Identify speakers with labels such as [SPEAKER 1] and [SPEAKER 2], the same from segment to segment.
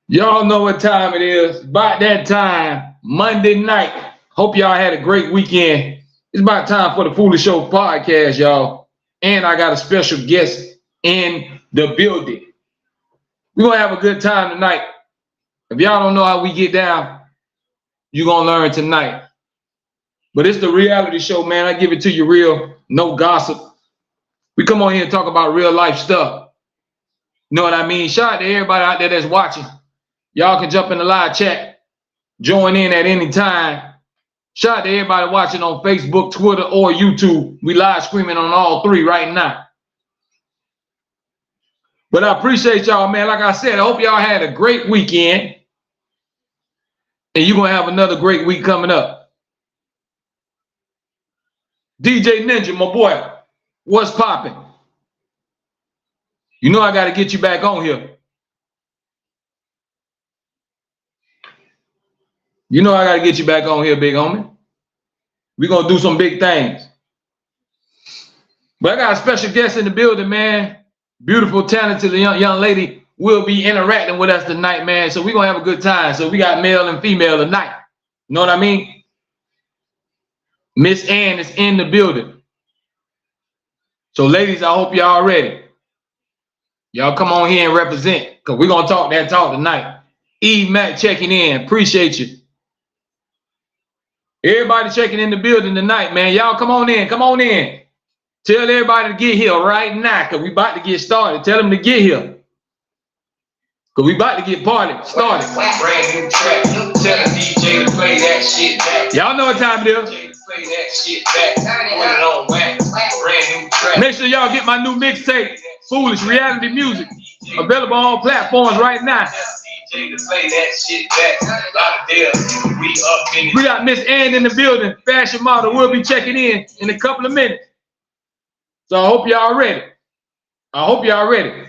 [SPEAKER 1] Y'all know what time it is. About that time, Monday night. Hope y'all had a great weekend. It's about time for the Foolish Show podcast, y'all. And I got a special guest in the building. We're going to have a good time tonight. If y'all don't know how we get down, you're going to learn tonight. But it's the reality show, man. I give it to you real, no gossip. We come on here and talk about real life stuff. You know what I mean? Shout out to everybody out there that's watching. Y'all can jump in the live chat, join in at any time. Shout out to everybody watching on Facebook, Twitter, or YouTube. We live streaming on all three right now. But I appreciate y'all, man. Like I said, I hope y'all had a great weekend. And you're going to have another great week coming up. DJ Ninja, my boy, what's popping? You know I got to get you back on here. You know I got to get you back on here, big homie. We're going to do some big things. But I got a special guest in the building, man. Beautiful, talented young lady will be interacting with us tonight, man. So we're going to have a good time. So we got male and female tonight. You know what I mean? Miss Ann is in the building. So ladies, I hope y'all ready. Y'all come on here and represent, because we're going to talk that talk tonight. E. Mac checking in. Appreciate you. Everybody checking in the building tonight, man. Y'all come on in. Come on in. Tell everybody to get here right now, because we about to get started. Tell them to get here. Because we about to get party started.
[SPEAKER 2] Brand new track. Tell the DJ to play that shit back.
[SPEAKER 1] Y'all know what time it is.
[SPEAKER 2] Play that shit back. Put it on whack. Brand new track.
[SPEAKER 1] Make sure y'all get my new mixtape, Foolish Reality Music, available on all platforms right now.
[SPEAKER 2] To play that shit back.
[SPEAKER 1] We got Miss Ann in the building, fashion model. We'll be checking in a couple of minutes. So I hope y'all ready. I hope y'all ready.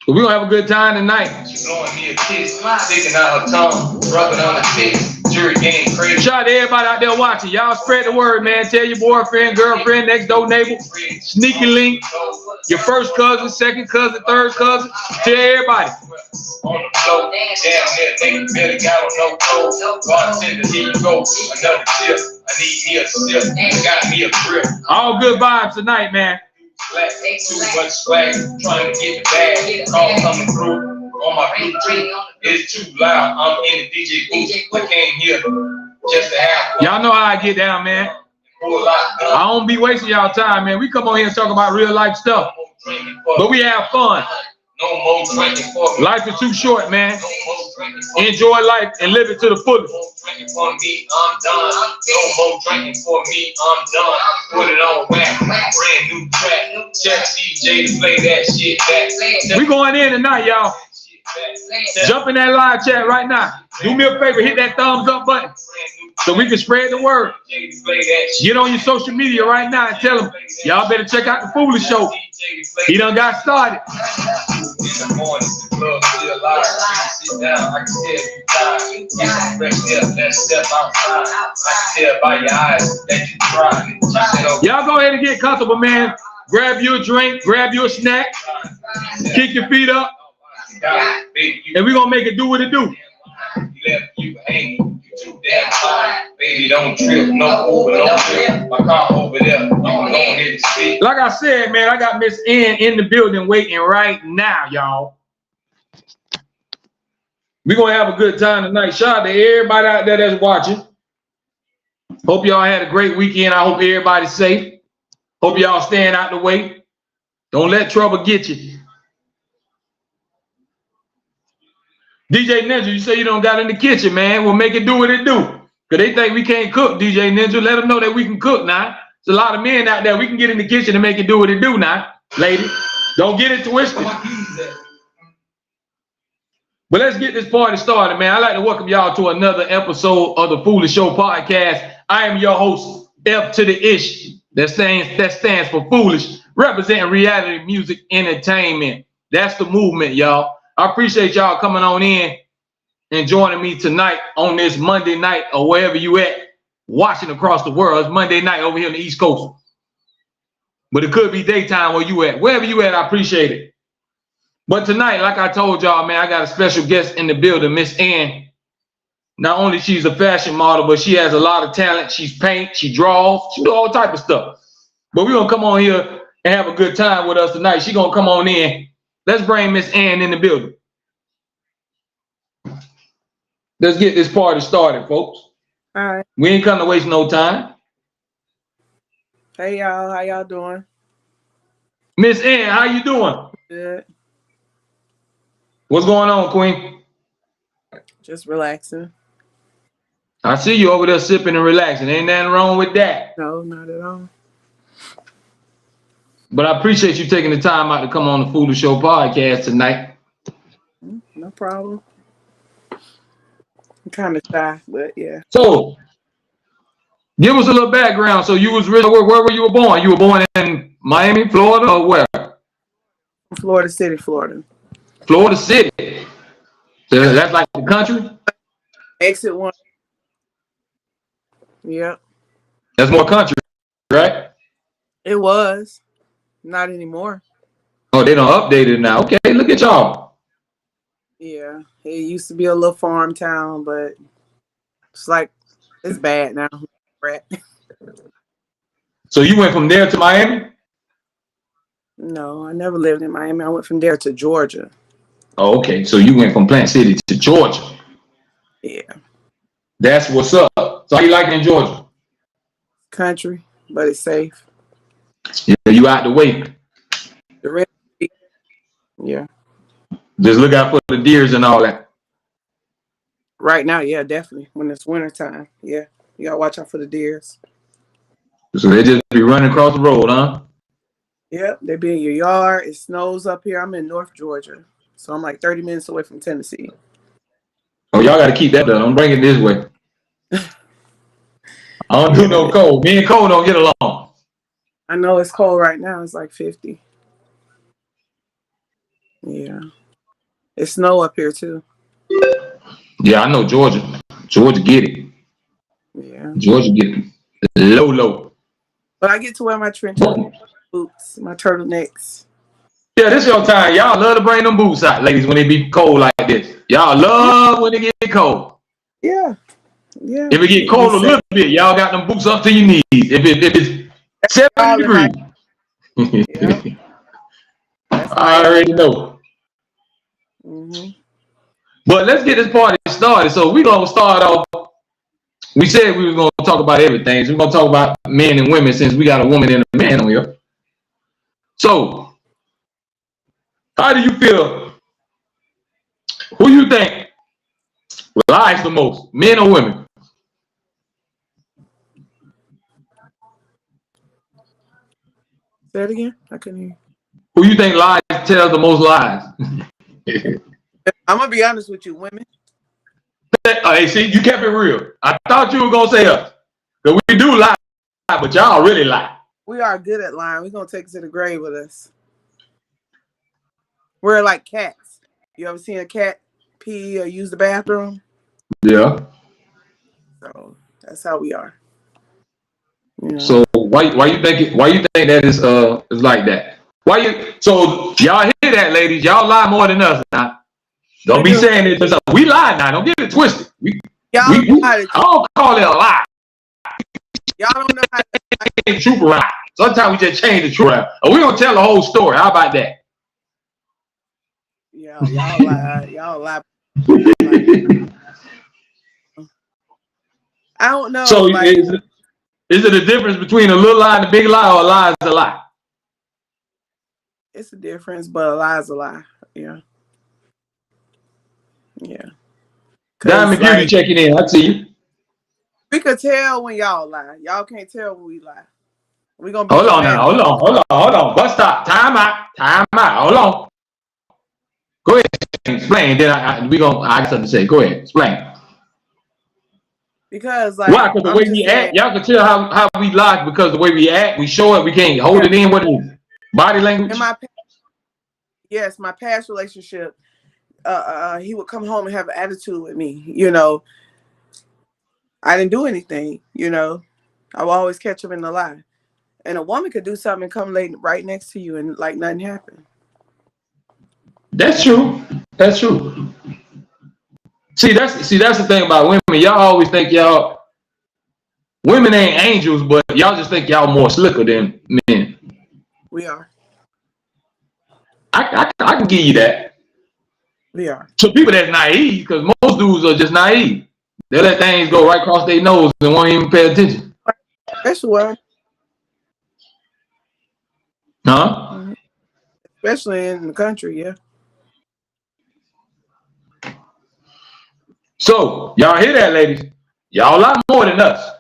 [SPEAKER 1] We're going to have a good time tonight.
[SPEAKER 2] She's blowing me a kiss, sticking out her tongue, rubbing on her face. Jury game crazy.
[SPEAKER 1] Shout out to everybody out there watching. Y'all spread the word, man. Tell your boyfriend, girlfriend, next door neighbor, sneaky link, your first cousin, second cousin, third cousin. Tell everybody.
[SPEAKER 2] On the floor, damn near nigga better got on no clothes. Bartender, here you go, another tip. I need me a sip, got me a grip.
[SPEAKER 1] All good vibes tonight, man.
[SPEAKER 2] Black, too much swag, trying to get the bag. Call coming through on my Bluetooth. It's too loud. I'm in the DJ booth. I came here just to have
[SPEAKER 1] y'all know how I get down, man. I don't be wasting y'all time, man. We come on here and talk about real life stuff, but we have fun.
[SPEAKER 2] No more drinking for me.
[SPEAKER 1] Life is too short, man. Enjoy life and live it to the fullest.
[SPEAKER 2] No more drinking for me, I'm done. No more drinking for me, I'm done. Put it on whack, brand new track. Check DJ to play that shit back.
[SPEAKER 1] We going in tonight, y'all. Jump in that live chat right now. Do me a favor, hit that thumbs up button so we can spread the word. Get on your social media right now and tell them, y'all better check out the Foolish Show. He done got started.
[SPEAKER 2] In the morning, the club still live. Sit down, I can tell you tired. Get some fresh air, let's step outside. I can tell by your eyes that you tried.
[SPEAKER 1] Y'all go ahead and get comfortable, man. Grab you a drink, grab you a snack, kick your feet up, and we're gonna make it do what it do.
[SPEAKER 2] You hanging, you too damn tired. Baby, don't trip, no Uber, don't trip. My car over there, don't hit the speed.
[SPEAKER 1] Like I said, man, I got Miss Ann in the building waiting right now, y'all. We're gonna have a good time tonight. Shout out to everybody out there that's watching. Hope y'all had a great weekend. I hope everybody's safe. Hope y'all staying out the way. Don't let trouble get you. DJ Ninja, you say you don't got in the kitchen, man. We'll make it do what it do. Because they think we can't cook, DJ Ninja. Let them know that we can cook now. There's a lot of men out there. We can get in the kitchen and make it do what it do now, lady. Don't get it twisted. But let's get this party started, man. I'd like to welcome y'all to another episode of the Foolish Show podcast. I am your host, F to the Ish. That stands for Foolish, representing reality music entertainment. That's the movement, y'all. I appreciate y'all coming on in and joining me tonight on this Monday night or wherever you at, watching across the world. It's Monday night over here on the East Coast. But it could be daytime where you at. Wherever you at, I appreciate it. But tonight, like I told y'all, man, I got a special guest in the building, Miss Ann. Not only she's a fashion model, but she has a lot of talent. She's paint, she draws, she do all type of stuff. But we're gonna come on here and have a good time with us tonight. She gonna come on in. Let's bring Miss Ann in the building. Let's get this party started, folks.
[SPEAKER 3] All right.
[SPEAKER 1] We ain't come to waste no time.
[SPEAKER 3] Hey y'all, how y'all doing?
[SPEAKER 1] Miss Ann, how you doing?
[SPEAKER 3] Good.
[SPEAKER 1] What's going on, Queen?
[SPEAKER 3] Just relaxing.
[SPEAKER 1] I see you over there sipping and relaxing. Ain't nothing wrong with that.
[SPEAKER 3] No, not at all.
[SPEAKER 1] But I appreciate you taking the time out to come on the Foolish Show podcast tonight.
[SPEAKER 3] No problem. I'm kind of shy, but yeah.
[SPEAKER 1] So, give us a little background. So you was really, where were you born? You were born in Miami, Florida, or where?
[SPEAKER 3] Florida City, Florida.
[SPEAKER 1] Florida City. So that's like the country?
[SPEAKER 3] Exit 1. Yep.
[SPEAKER 1] That's more country, right?
[SPEAKER 3] It was. Not anymore.
[SPEAKER 1] Oh, they don't update it now. Okay, look at y'all.
[SPEAKER 3] Yeah. It used to be a little farm town, but it's bad now.
[SPEAKER 1] So you went from there to Miami?
[SPEAKER 3] No, I never lived in Miami. I went from there to Georgia.
[SPEAKER 1] Oh, okay. So you went from Plant City to Georgia.
[SPEAKER 3] Yeah.
[SPEAKER 1] That's what's up. So how you like it in Georgia?
[SPEAKER 3] Country, but it's safe.
[SPEAKER 1] Yeah, you out the way.
[SPEAKER 3] The rest, yeah.
[SPEAKER 1] Just look out for the deers and all that.
[SPEAKER 3] Right now, yeah, definitely. When it's winter time, yeah. You gotta watch out for the deers.
[SPEAKER 1] So they just be running across the road, huh?
[SPEAKER 3] Yep, they be in your yard. It snows up here. I'm in North Georgia, so I'm like 30 minutes away from Tennessee.
[SPEAKER 1] Oh, y'all got to keep that done. I'm bringing it this way. I don't do no cold. Me and Cole don't get along.
[SPEAKER 3] I know it's cold right now. It's like 50. Yeah. It's snow up here too.
[SPEAKER 1] Yeah, I know Georgia. Georgia get it.
[SPEAKER 3] Yeah.
[SPEAKER 1] Georgia get it. Low.
[SPEAKER 3] But I get to wear my trench boots, my turtlenecks.
[SPEAKER 1] Yeah, this your time. Y'all love to bring them boots out, ladies, when it be cold like this. Y'all love when it get cold.
[SPEAKER 3] Yeah. Yeah.
[SPEAKER 1] If it get cold a little bit, y'all got them boots up to your knees. If it's 70 degrees.
[SPEAKER 3] Yeah.
[SPEAKER 1] I already know.
[SPEAKER 3] Mm-hmm.
[SPEAKER 1] But let's get this party started. So we're going to start off. We said we were going to talk about everything. So we're going to talk about men and women since we got a woman and a man on here. So, how do you feel? Who you think lies the most, men or women?
[SPEAKER 3] Say it again. I couldn't hear you.
[SPEAKER 1] Who you think tells the most lies?
[SPEAKER 3] I'm gonna be honest with you, women.
[SPEAKER 1] Hey, see, you kept it real. I thought you were gonna say us, but we do lie, but y'all really lie.
[SPEAKER 3] We are good at lying. We're gonna take it to the grave with us. We're like cats. You ever seen a cat pee or use the bathroom?
[SPEAKER 1] Yeah.
[SPEAKER 3] So that's how we are. Yeah.
[SPEAKER 1] So why you think that is like that? So y'all hear that, ladies? Y'all lie more than us now. Don't be saying it. We lie now. Don't get it twisted. I don't call it a lie.
[SPEAKER 3] Y'all don't know how to
[SPEAKER 1] change the truth around. Sometimes we just change the truth around. We don't tell the whole story. How about that?
[SPEAKER 3] Yeah, y'all lie. Y'all lie. I don't know.
[SPEAKER 1] So is it a difference between a little lie and a big lie, or a lie is a lie?
[SPEAKER 3] It's a difference, but a lie is a lie. Yeah. Yeah.
[SPEAKER 1] Diamond Beauty checking in. I see you.
[SPEAKER 3] We could tell when y'all lie. Y'all can't tell when we lie. We gonna be
[SPEAKER 1] hold on now. Hold on. But stop. Time out. Hold on. Go ahead. Explain. Then I got something to say. Go ahead. Explain.
[SPEAKER 3] Because
[SPEAKER 1] why? Because the way we act, y'all can tell how we lie because the way we act, we show it, we can't hold it in. What is it? Body language?
[SPEAKER 3] In my past relationship, he would come home and have an attitude with me. You know, I didn't do anything. You know, I would always catch him in the lie. And a woman could do something and come right next to you and like nothing happened.
[SPEAKER 1] That's true. That's true. See, that's the thing about women. Y'all always think women ain't angels, but y'all just think y'all more slicker than men.
[SPEAKER 3] We are.
[SPEAKER 1] I can give you that.
[SPEAKER 3] We are.
[SPEAKER 1] To people that's naive, because most dudes are just naive. They let things go right across their nose and won't even pay attention.
[SPEAKER 3] Especially where,
[SPEAKER 1] Huh?
[SPEAKER 3] especially in the country, yeah.
[SPEAKER 1] So y'all hear that, ladies? Y'all a lot more than us,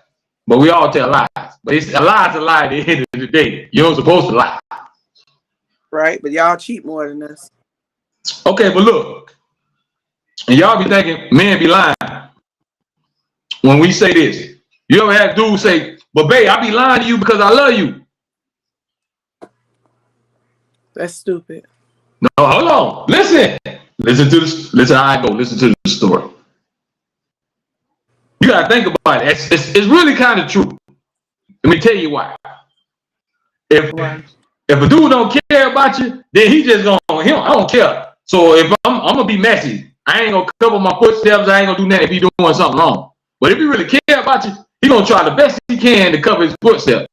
[SPEAKER 1] but we all tell lies. But it's a lie's a lie at the end of the day. You ain't supposed to lie.
[SPEAKER 3] Right, but y'all cheat more than us.
[SPEAKER 1] Okay, but look, and y'all be thinking men be lying when we say this. You ever had dudes say, "But babe, I be lying to you because I love you."
[SPEAKER 3] That's stupid.
[SPEAKER 1] No, hold on. Listen to this. Listen how I go. Listen to the story. You gotta think about it. It's really kind of true. Let me tell you why. If a dude don't care about you, then he just gonna I don't care. So if I'm gonna be messy, I ain't gonna cover my footsteps. I ain't gonna do nothing if he doing something wrong. But if he really care about you, he gonna try the best he can to cover his footsteps.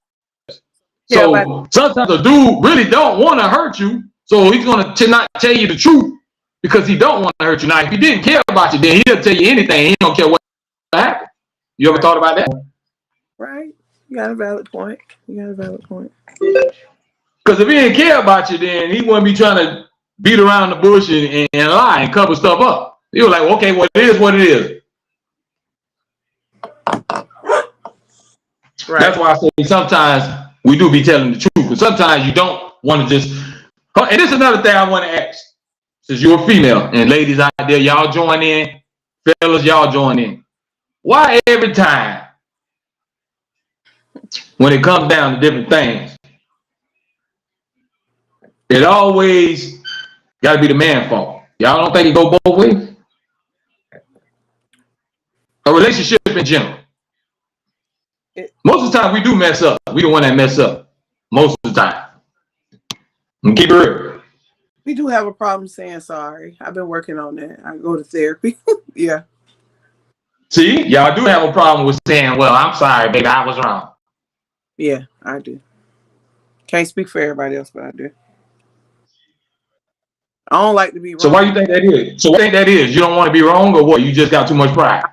[SPEAKER 1] So sometimes a dude really don't want to hurt you, so he's gonna not tell you the truth because he don't want to hurt you. Now, if he didn't care about you, then he'll tell you anything. He don't care what happened. You ever thought about that?
[SPEAKER 3] Right. You got a valid point.
[SPEAKER 1] Because if he didn't care about you, then he wouldn't be trying to beat around the bush and lie and cover stuff up. He was like, okay, well, it is what it is. Right. That's why I say sometimes we do be telling the truth, but sometimes you don't want to just. And this is another thing I want to ask. Since you're a female, and ladies out there, y'all join in. Fellas, y'all join in. Why every time when it comes down to different things, it always got to be the man's fault? Y'all don't think it go both ways? A relationship in general. Most of the time we do mess up. We the one that mess up. Most of the time. And keep it real.
[SPEAKER 3] We do have a problem saying sorry. I've been working on that. I go to therapy. Yeah.
[SPEAKER 1] See, y'all do have a problem with saying, well, I'm sorry, baby, I was wrong.
[SPEAKER 3] Yeah, I do. Can't speak for everybody else, but I do. I don't like to be wrong.
[SPEAKER 1] So why you think that is? So what do you think that is? You don't want to be wrong, or what? You just got too much pride?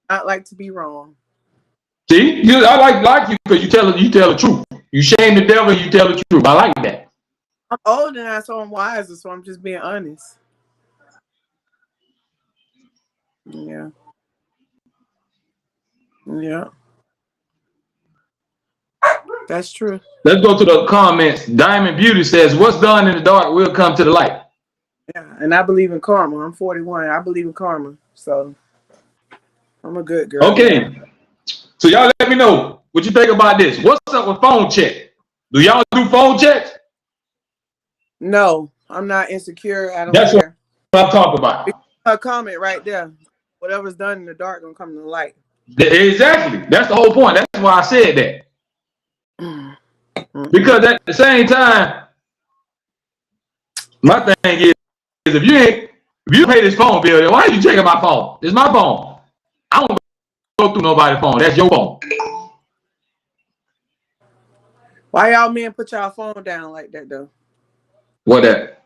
[SPEAKER 3] I like to be wrong.
[SPEAKER 1] See, I like you because you tell the truth. You shame the devil, you tell the truth. I like that.
[SPEAKER 3] I'm older now, so I'm wiser, so I'm just being honest. Yeah. Yeah. That's true.
[SPEAKER 1] Let's go to the comments. Diamond Beauty says, what's done in the dark will come to the light.
[SPEAKER 3] Yeah, and I believe in karma. I'm 41. I believe in karma. So I'm a good girl.
[SPEAKER 1] Okay. So y'all let me know what you think about this. What's up with phone check? Do y'all do phone checks?
[SPEAKER 3] No, I'm not insecure. I don't
[SPEAKER 1] That's
[SPEAKER 3] care.
[SPEAKER 1] What I'm talking about.
[SPEAKER 3] A comment right there. Whatever's done in the dark gonna come to the light.
[SPEAKER 1] Exactly. That's the whole point. That's why I said that. Because at the same time, my thing is if you pay this phone bill, then why are you checking my phone? It's my phone. I don't go through nobody's phone. That's your phone.
[SPEAKER 3] Why y'all men put y'all phone down like that though?
[SPEAKER 1] What that?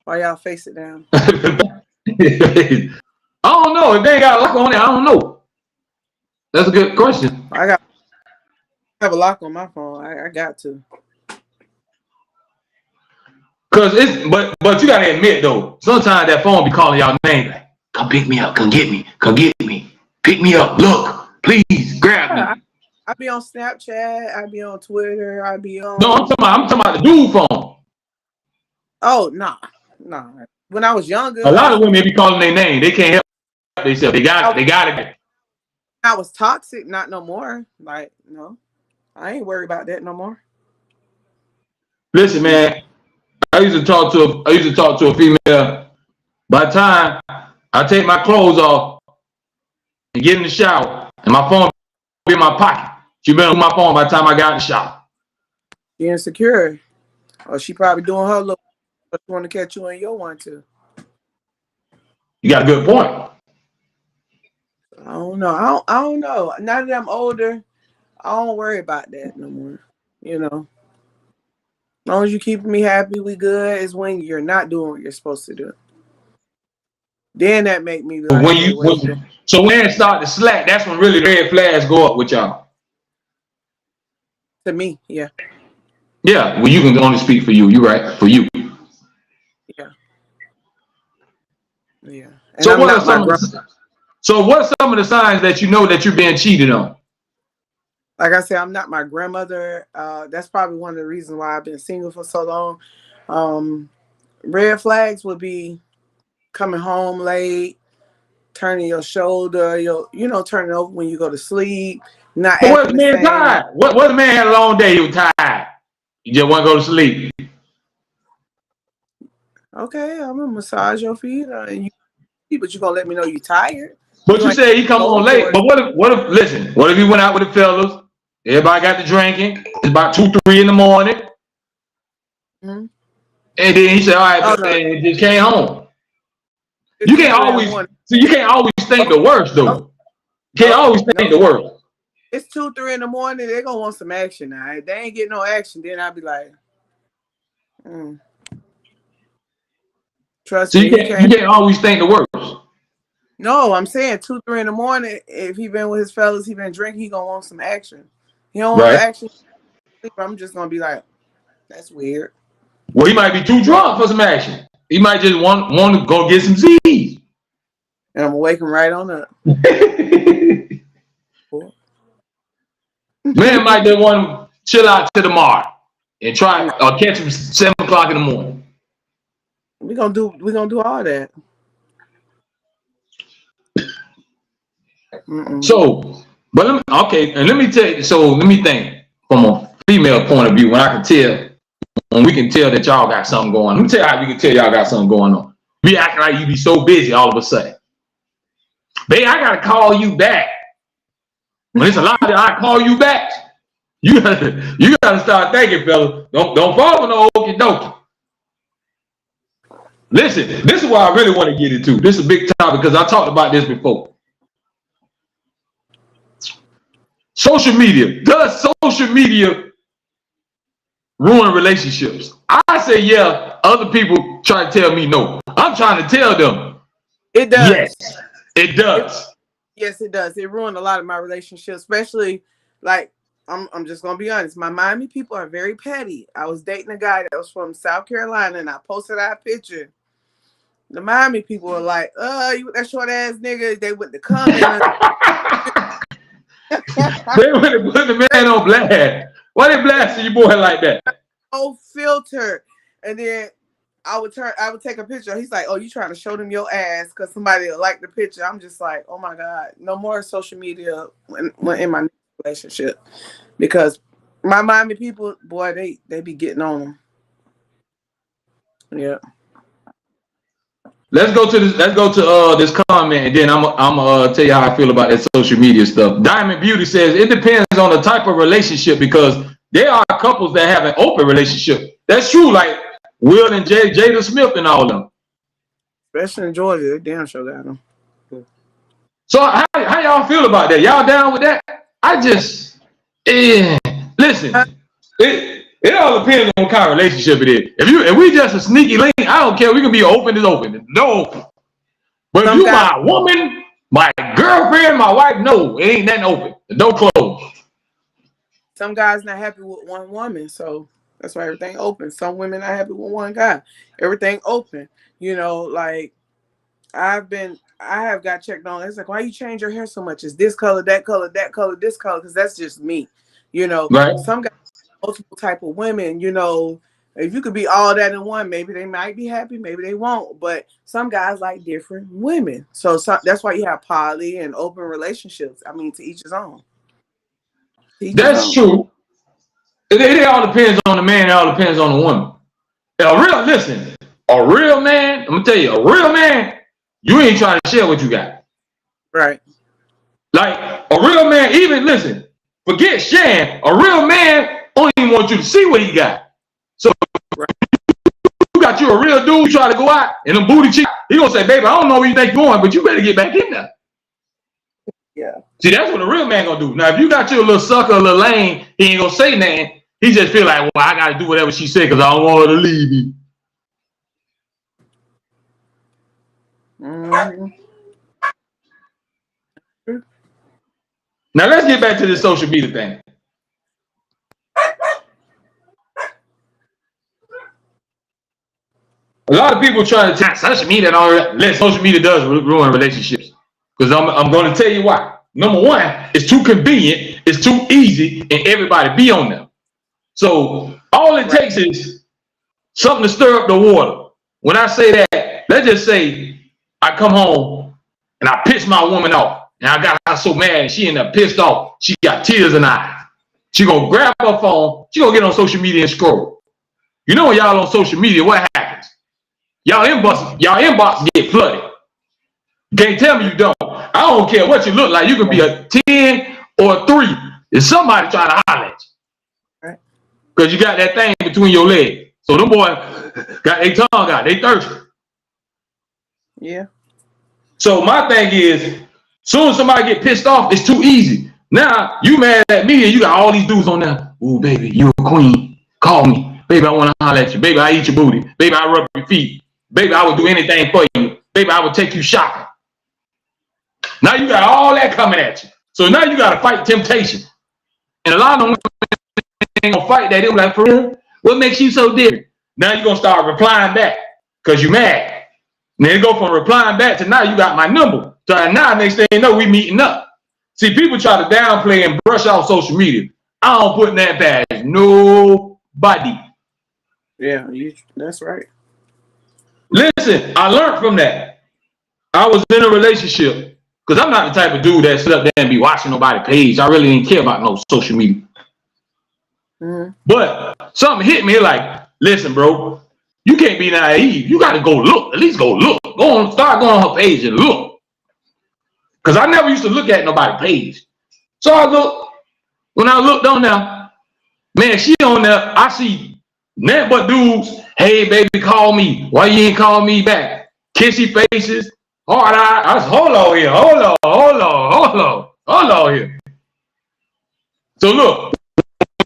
[SPEAKER 3] Why y'all face it down?
[SPEAKER 1] I don't know. If they ain't got a lock on it, I don't know. That's a good question.
[SPEAKER 3] I have a lock on my phone. I got to.
[SPEAKER 1] Cause but you gotta admit though, sometimes that phone be calling y'all name like, come pick me up, come get me, pick me up, look, please grab me.
[SPEAKER 3] I be on Snapchat, I be on Twitter, I be on.
[SPEAKER 1] No, I'm talking about the dude phone.
[SPEAKER 3] Oh nah. When I was younger,
[SPEAKER 1] a lot of women be calling their name. They can't help themselves. They got it.
[SPEAKER 3] I was toxic, not no more. Like no, I ain't worried about that no more.
[SPEAKER 1] Listen, man. I used to talk to a female. By the time I take my clothes off and get in the shower, and my phone be in my pocket, she been on my phone by the time I got in the shower.
[SPEAKER 3] She insecure, or she probably doing her little want to catch you in your one too.
[SPEAKER 1] You got a good point.
[SPEAKER 3] I don't know. I don't know. Now that I'm older, I don't worry about that no more. You know, as long as you keep me happy, we good. Is when you're not doing what you're supposed to do. Then that make me be like,
[SPEAKER 1] When
[SPEAKER 3] okay,
[SPEAKER 1] you
[SPEAKER 3] wait.
[SPEAKER 1] so when it start to slack, that's when really the red flags go up with y'all.
[SPEAKER 3] To me, yeah.
[SPEAKER 1] Yeah, well, you can only speak for you. You're right, for you.
[SPEAKER 3] Yeah. Yeah. And
[SPEAKER 1] So
[SPEAKER 3] I'm not my grandma.
[SPEAKER 1] what are some of the signs that you know that you're being cheated on?
[SPEAKER 3] Like I said, I'm not my grandmother. That's probably one of the reasons why I've been single for so long. Red flags would be coming home late, turning your shoulder, turning over when you go to sleep, not
[SPEAKER 1] But what if
[SPEAKER 3] acting
[SPEAKER 1] the
[SPEAKER 3] the
[SPEAKER 1] man
[SPEAKER 3] same.
[SPEAKER 1] tired? What if the man had a long day? He was tired. He just want to go to sleep.
[SPEAKER 3] Okay, I'm gonna massage your feet, but you're gonna let me know you're tired.
[SPEAKER 1] But you say he come on late. But what if he went out with the fellas? Everybody got to drinking. It's about 2, 3 in the morning.
[SPEAKER 3] Mm-hmm.
[SPEAKER 1] And then he said, all right, and just came home. You can't always think the worst though. You can't always think the worst.
[SPEAKER 3] It's 2, 3 in the morning. They're gonna want some action now. If they ain't getting no action, then I'll be like, trust me.
[SPEAKER 1] You can't always think the worst.
[SPEAKER 3] No, I'm saying 2, 3 in the morning. If he been with his fellas, he been drinking, he gonna want some action. He don't want no action. I'm just gonna be like, that's weird.
[SPEAKER 1] Well, he might be too drunk for some action. He might just want to go get some Z's.
[SPEAKER 3] And I'm gonna wake him right on up.
[SPEAKER 1] Man might just want to chill out to tomorrow and try or catch him 7 o'clock in the morning.
[SPEAKER 3] We're gonna do all that.
[SPEAKER 1] So, but let me tell you. So let me think from a female point of view. When we can tell that y'all got something going on. Let me tell you how we can tell y'all got something going on. We act like you be so busy all of a sudden. Babe, I gotta call you back. When it's a lot that I call you back, you gotta start thinking, fella. Don't fall for no okie dokie. Listen, this is what I really want to get into. This is a big topic because I talked about this before. Social media. Does social media ruin relationships? I say yeah. Other people try to tell me no. I'm trying to tell them
[SPEAKER 3] it does.
[SPEAKER 1] Yes, it does.
[SPEAKER 3] Yes, it does. It ruined a lot of my relationships, especially like I'm just gonna be honest. My Miami people are very petty. I was dating a guy that was from South Carolina, and I posted our picture. The Miami people were like, you that short ass nigga. They went to comment.
[SPEAKER 1] They would have put the man on blast. Why they blasting you boy like that?
[SPEAKER 3] No filter. And then I would take a picture. He's like, oh, you trying to show them your ass because somebody will like the picture. I'm just like, oh my God, no more social media when in my relationship. Because my Miami people, boy, they be getting on them. Yeah.
[SPEAKER 1] Let's go to this comment, and then I'm gonna tell you how I feel about that social media stuff. Diamond Beauty says it depends on the type of relationship because there are couples that have an open relationship. That's true, like Will and Jada Smith and all of them.
[SPEAKER 3] Especially in Georgia, they damn sure got them.
[SPEAKER 1] So how y'all feel about that? Y'all down with that? Listen. It all depends on what kind of relationship it is. If we just a sneaky link, I don't care. We can be open as open. No open. But if you my woman, my girlfriend, my wife, no, it ain't nothing open. The door closed.
[SPEAKER 3] Some guys not happy with one woman, so that's why everything open. Some women not happy with one guy. Everything open. You know, like I have got checked on. It's like, why you change your hair so much? Is this color, that color, that color, this color? Because that's just me. You know,
[SPEAKER 1] right.
[SPEAKER 3] Some guys, multiple type of women, you know, if you could be all that in one, maybe they might be happy, maybe they won't. But some guys like different women. So that's why you have poly and open relationships. I mean, to each his own.
[SPEAKER 1] That's true. It all depends on the man. It all depends on the woman. A real man, I'm going to tell you, a real man, you ain't trying to share what you got.
[SPEAKER 3] Right.
[SPEAKER 1] Like a real man, forget sharing. A real man only want you to see what he got. So you got you a real dude try to go out and them booty cheeks, he gonna say, baby, I don't know where you think you're going, but you better get back in there.
[SPEAKER 3] Yeah.
[SPEAKER 1] See, that's what a real man gonna do. Now, if you got you a little sucker, a little lame, he ain't gonna say nothing. He just feel like, well, I gotta do whatever she said because I don't want her to leave me.
[SPEAKER 3] Mm-hmm.
[SPEAKER 1] Now let's get back to this social media thing. A lot of people try to tell social media and all that. Social media does ruin relationships. Because I'm going to tell you why. Number one, it's too convenient, it's too easy, and everybody be on them. So all it takes is something to stir up the water. When I say that, let's just say I come home and I piss my woman off. And I got her so mad and she ended up pissed off. She got tears in her eyes. She gonna grab her phone, she gonna get on social media and scroll. You know when y'all on social media, what happens? Y'all inbox get flooded. You can't tell me you don't. I don't care what you look like. You could be a 10 or a 3. If somebody trying to holler at you. Because you got that thing between your legs. So them boys got their tongue out. They thirsty.
[SPEAKER 3] Yeah.
[SPEAKER 1] So my thing is, soon as somebody get pissed off, it's too easy. Now, you mad at me and you got all these dudes on there. Ooh, baby, you a queen. Call me. Baby, I want to holler at you. Baby, I eat your booty. Baby, I rub your feet. Baby, I would do anything for you. Baby, I would take you shopping. Now you got all that coming at you. So now you got to fight temptation. And a lot of them ain't going to fight that. They're like, for real? What makes you so different? Now you're going to start replying back because you're mad. And then go from replying back to now you got my number. So now next thing you know, we meeting up. See, people try to downplay and brush off social media. I don't put that past nobody.
[SPEAKER 3] Yeah, that's right.
[SPEAKER 1] Listen, I learned from that. I was in a relationship because I'm not the type of dude that sit up there and be watching nobody's page. I really didn't care about no social media. Mm-hmm. But something hit me like, listen, bro, you can't be naive. You got to go look. At least go look. Start going on her page and look. Because I never used to look at nobody's page. So I look. When I looked on there, man, she on there. I see nothing but dudes. Hey, baby, call me. Why you ain't call me back? Kissy faces. Hard eye. Hold on here. Hold on here. So look.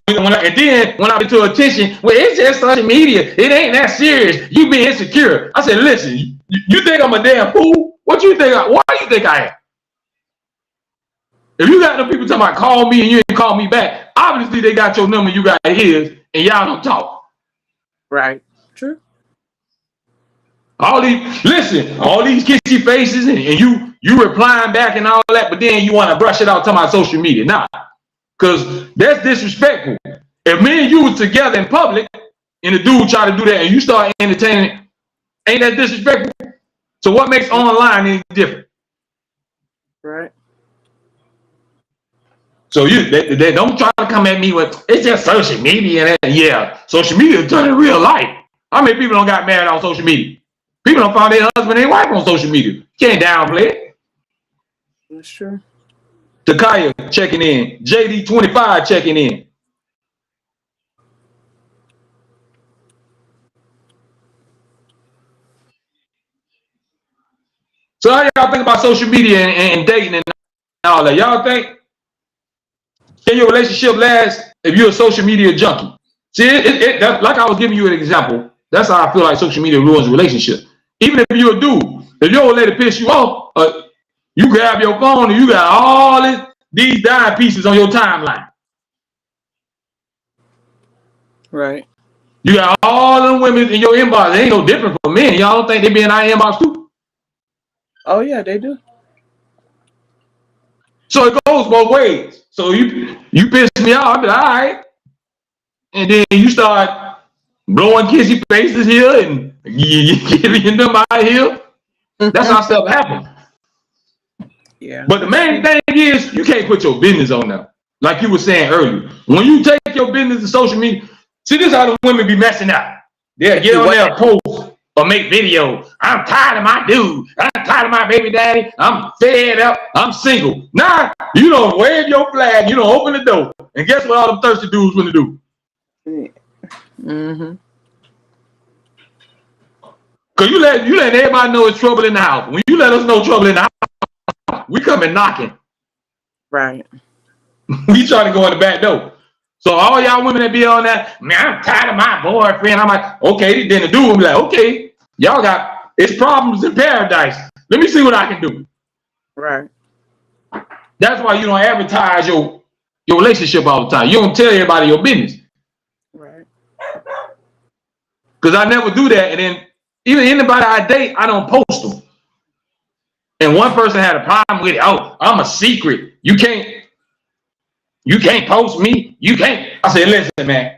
[SPEAKER 1] When I get to attention, well, it's just social media. It ain't that serious. You being insecure. I said, listen, you think I'm a damn fool? What you think? Why you think I am? If you got them people talking about call me and you ain't call me back, obviously they got your number, you got his, and y'all don't talk.
[SPEAKER 3] Right. True.
[SPEAKER 1] All these kissy faces and you replying back and all that, but then you want to brush it out talking about social media. Nah. Because that's disrespectful. If me and you was together in public and the dude try to do that and you start entertaining it, ain't that disrespectful? So what makes online any different?
[SPEAKER 3] Right.
[SPEAKER 1] So they don't try to come at me with, it's just social media. And yeah, social media is turning real life. How many people don't got married on social media? People don't find their husband and their wife on social media. You can't downplay it.
[SPEAKER 3] That's true.
[SPEAKER 1] Takaya checking in. JD25 checking in. So how y'all think about social media and dating and all that? Y'all think can your relationship last if you're a social media junkie? See, like I was giving you an example. That's how I feel like social media ruins a relationship. Even if you're a dude, if your old lady piss you off, you grab your phone and you got all these dime pieces on your timeline.
[SPEAKER 3] Right.
[SPEAKER 1] You got all them women in your inbox. They ain't no different from men. Y'all don't think they be in our inbox too?
[SPEAKER 3] Oh yeah, they do.
[SPEAKER 1] So it goes both ways. So you piss me off, I be like, all right. And then you start blowing kissy faces here and you giving your number out here. That's how stuff happens.
[SPEAKER 3] Yeah.
[SPEAKER 1] But the main thing is you can't put your business on there. Like you were saying earlier. When you take your business to social media, see, this is how the women be messing up. They'll get on there and post or make videos. I'm tired of my dude. I'm tired of my baby daddy. I'm fed up. I'm single. Nah, you don't wave your flag. You don't open the door. And guess what all them thirsty dudes want to do?
[SPEAKER 3] Mm-hmm.
[SPEAKER 1] Cause you let everybody know it's trouble in the house. When you let us know trouble in the house, we coming knocking.
[SPEAKER 3] Right.
[SPEAKER 1] We try to go in the back door. So all y'all women that be on that, man, I'm tired of my boyfriend. I'm like, okay, then the dude will be like, okay, y'all got it's problems in paradise. Let me see what I can do.
[SPEAKER 3] Right.
[SPEAKER 1] That's why you don't advertise your relationship all the time. You don't tell everybody your business.
[SPEAKER 3] Right.
[SPEAKER 1] Because I never do that. And then even anybody I date, I don't post them. And one person had a problem with it. Oh, I'm a secret. You can't post me. You can't. I said, listen, man.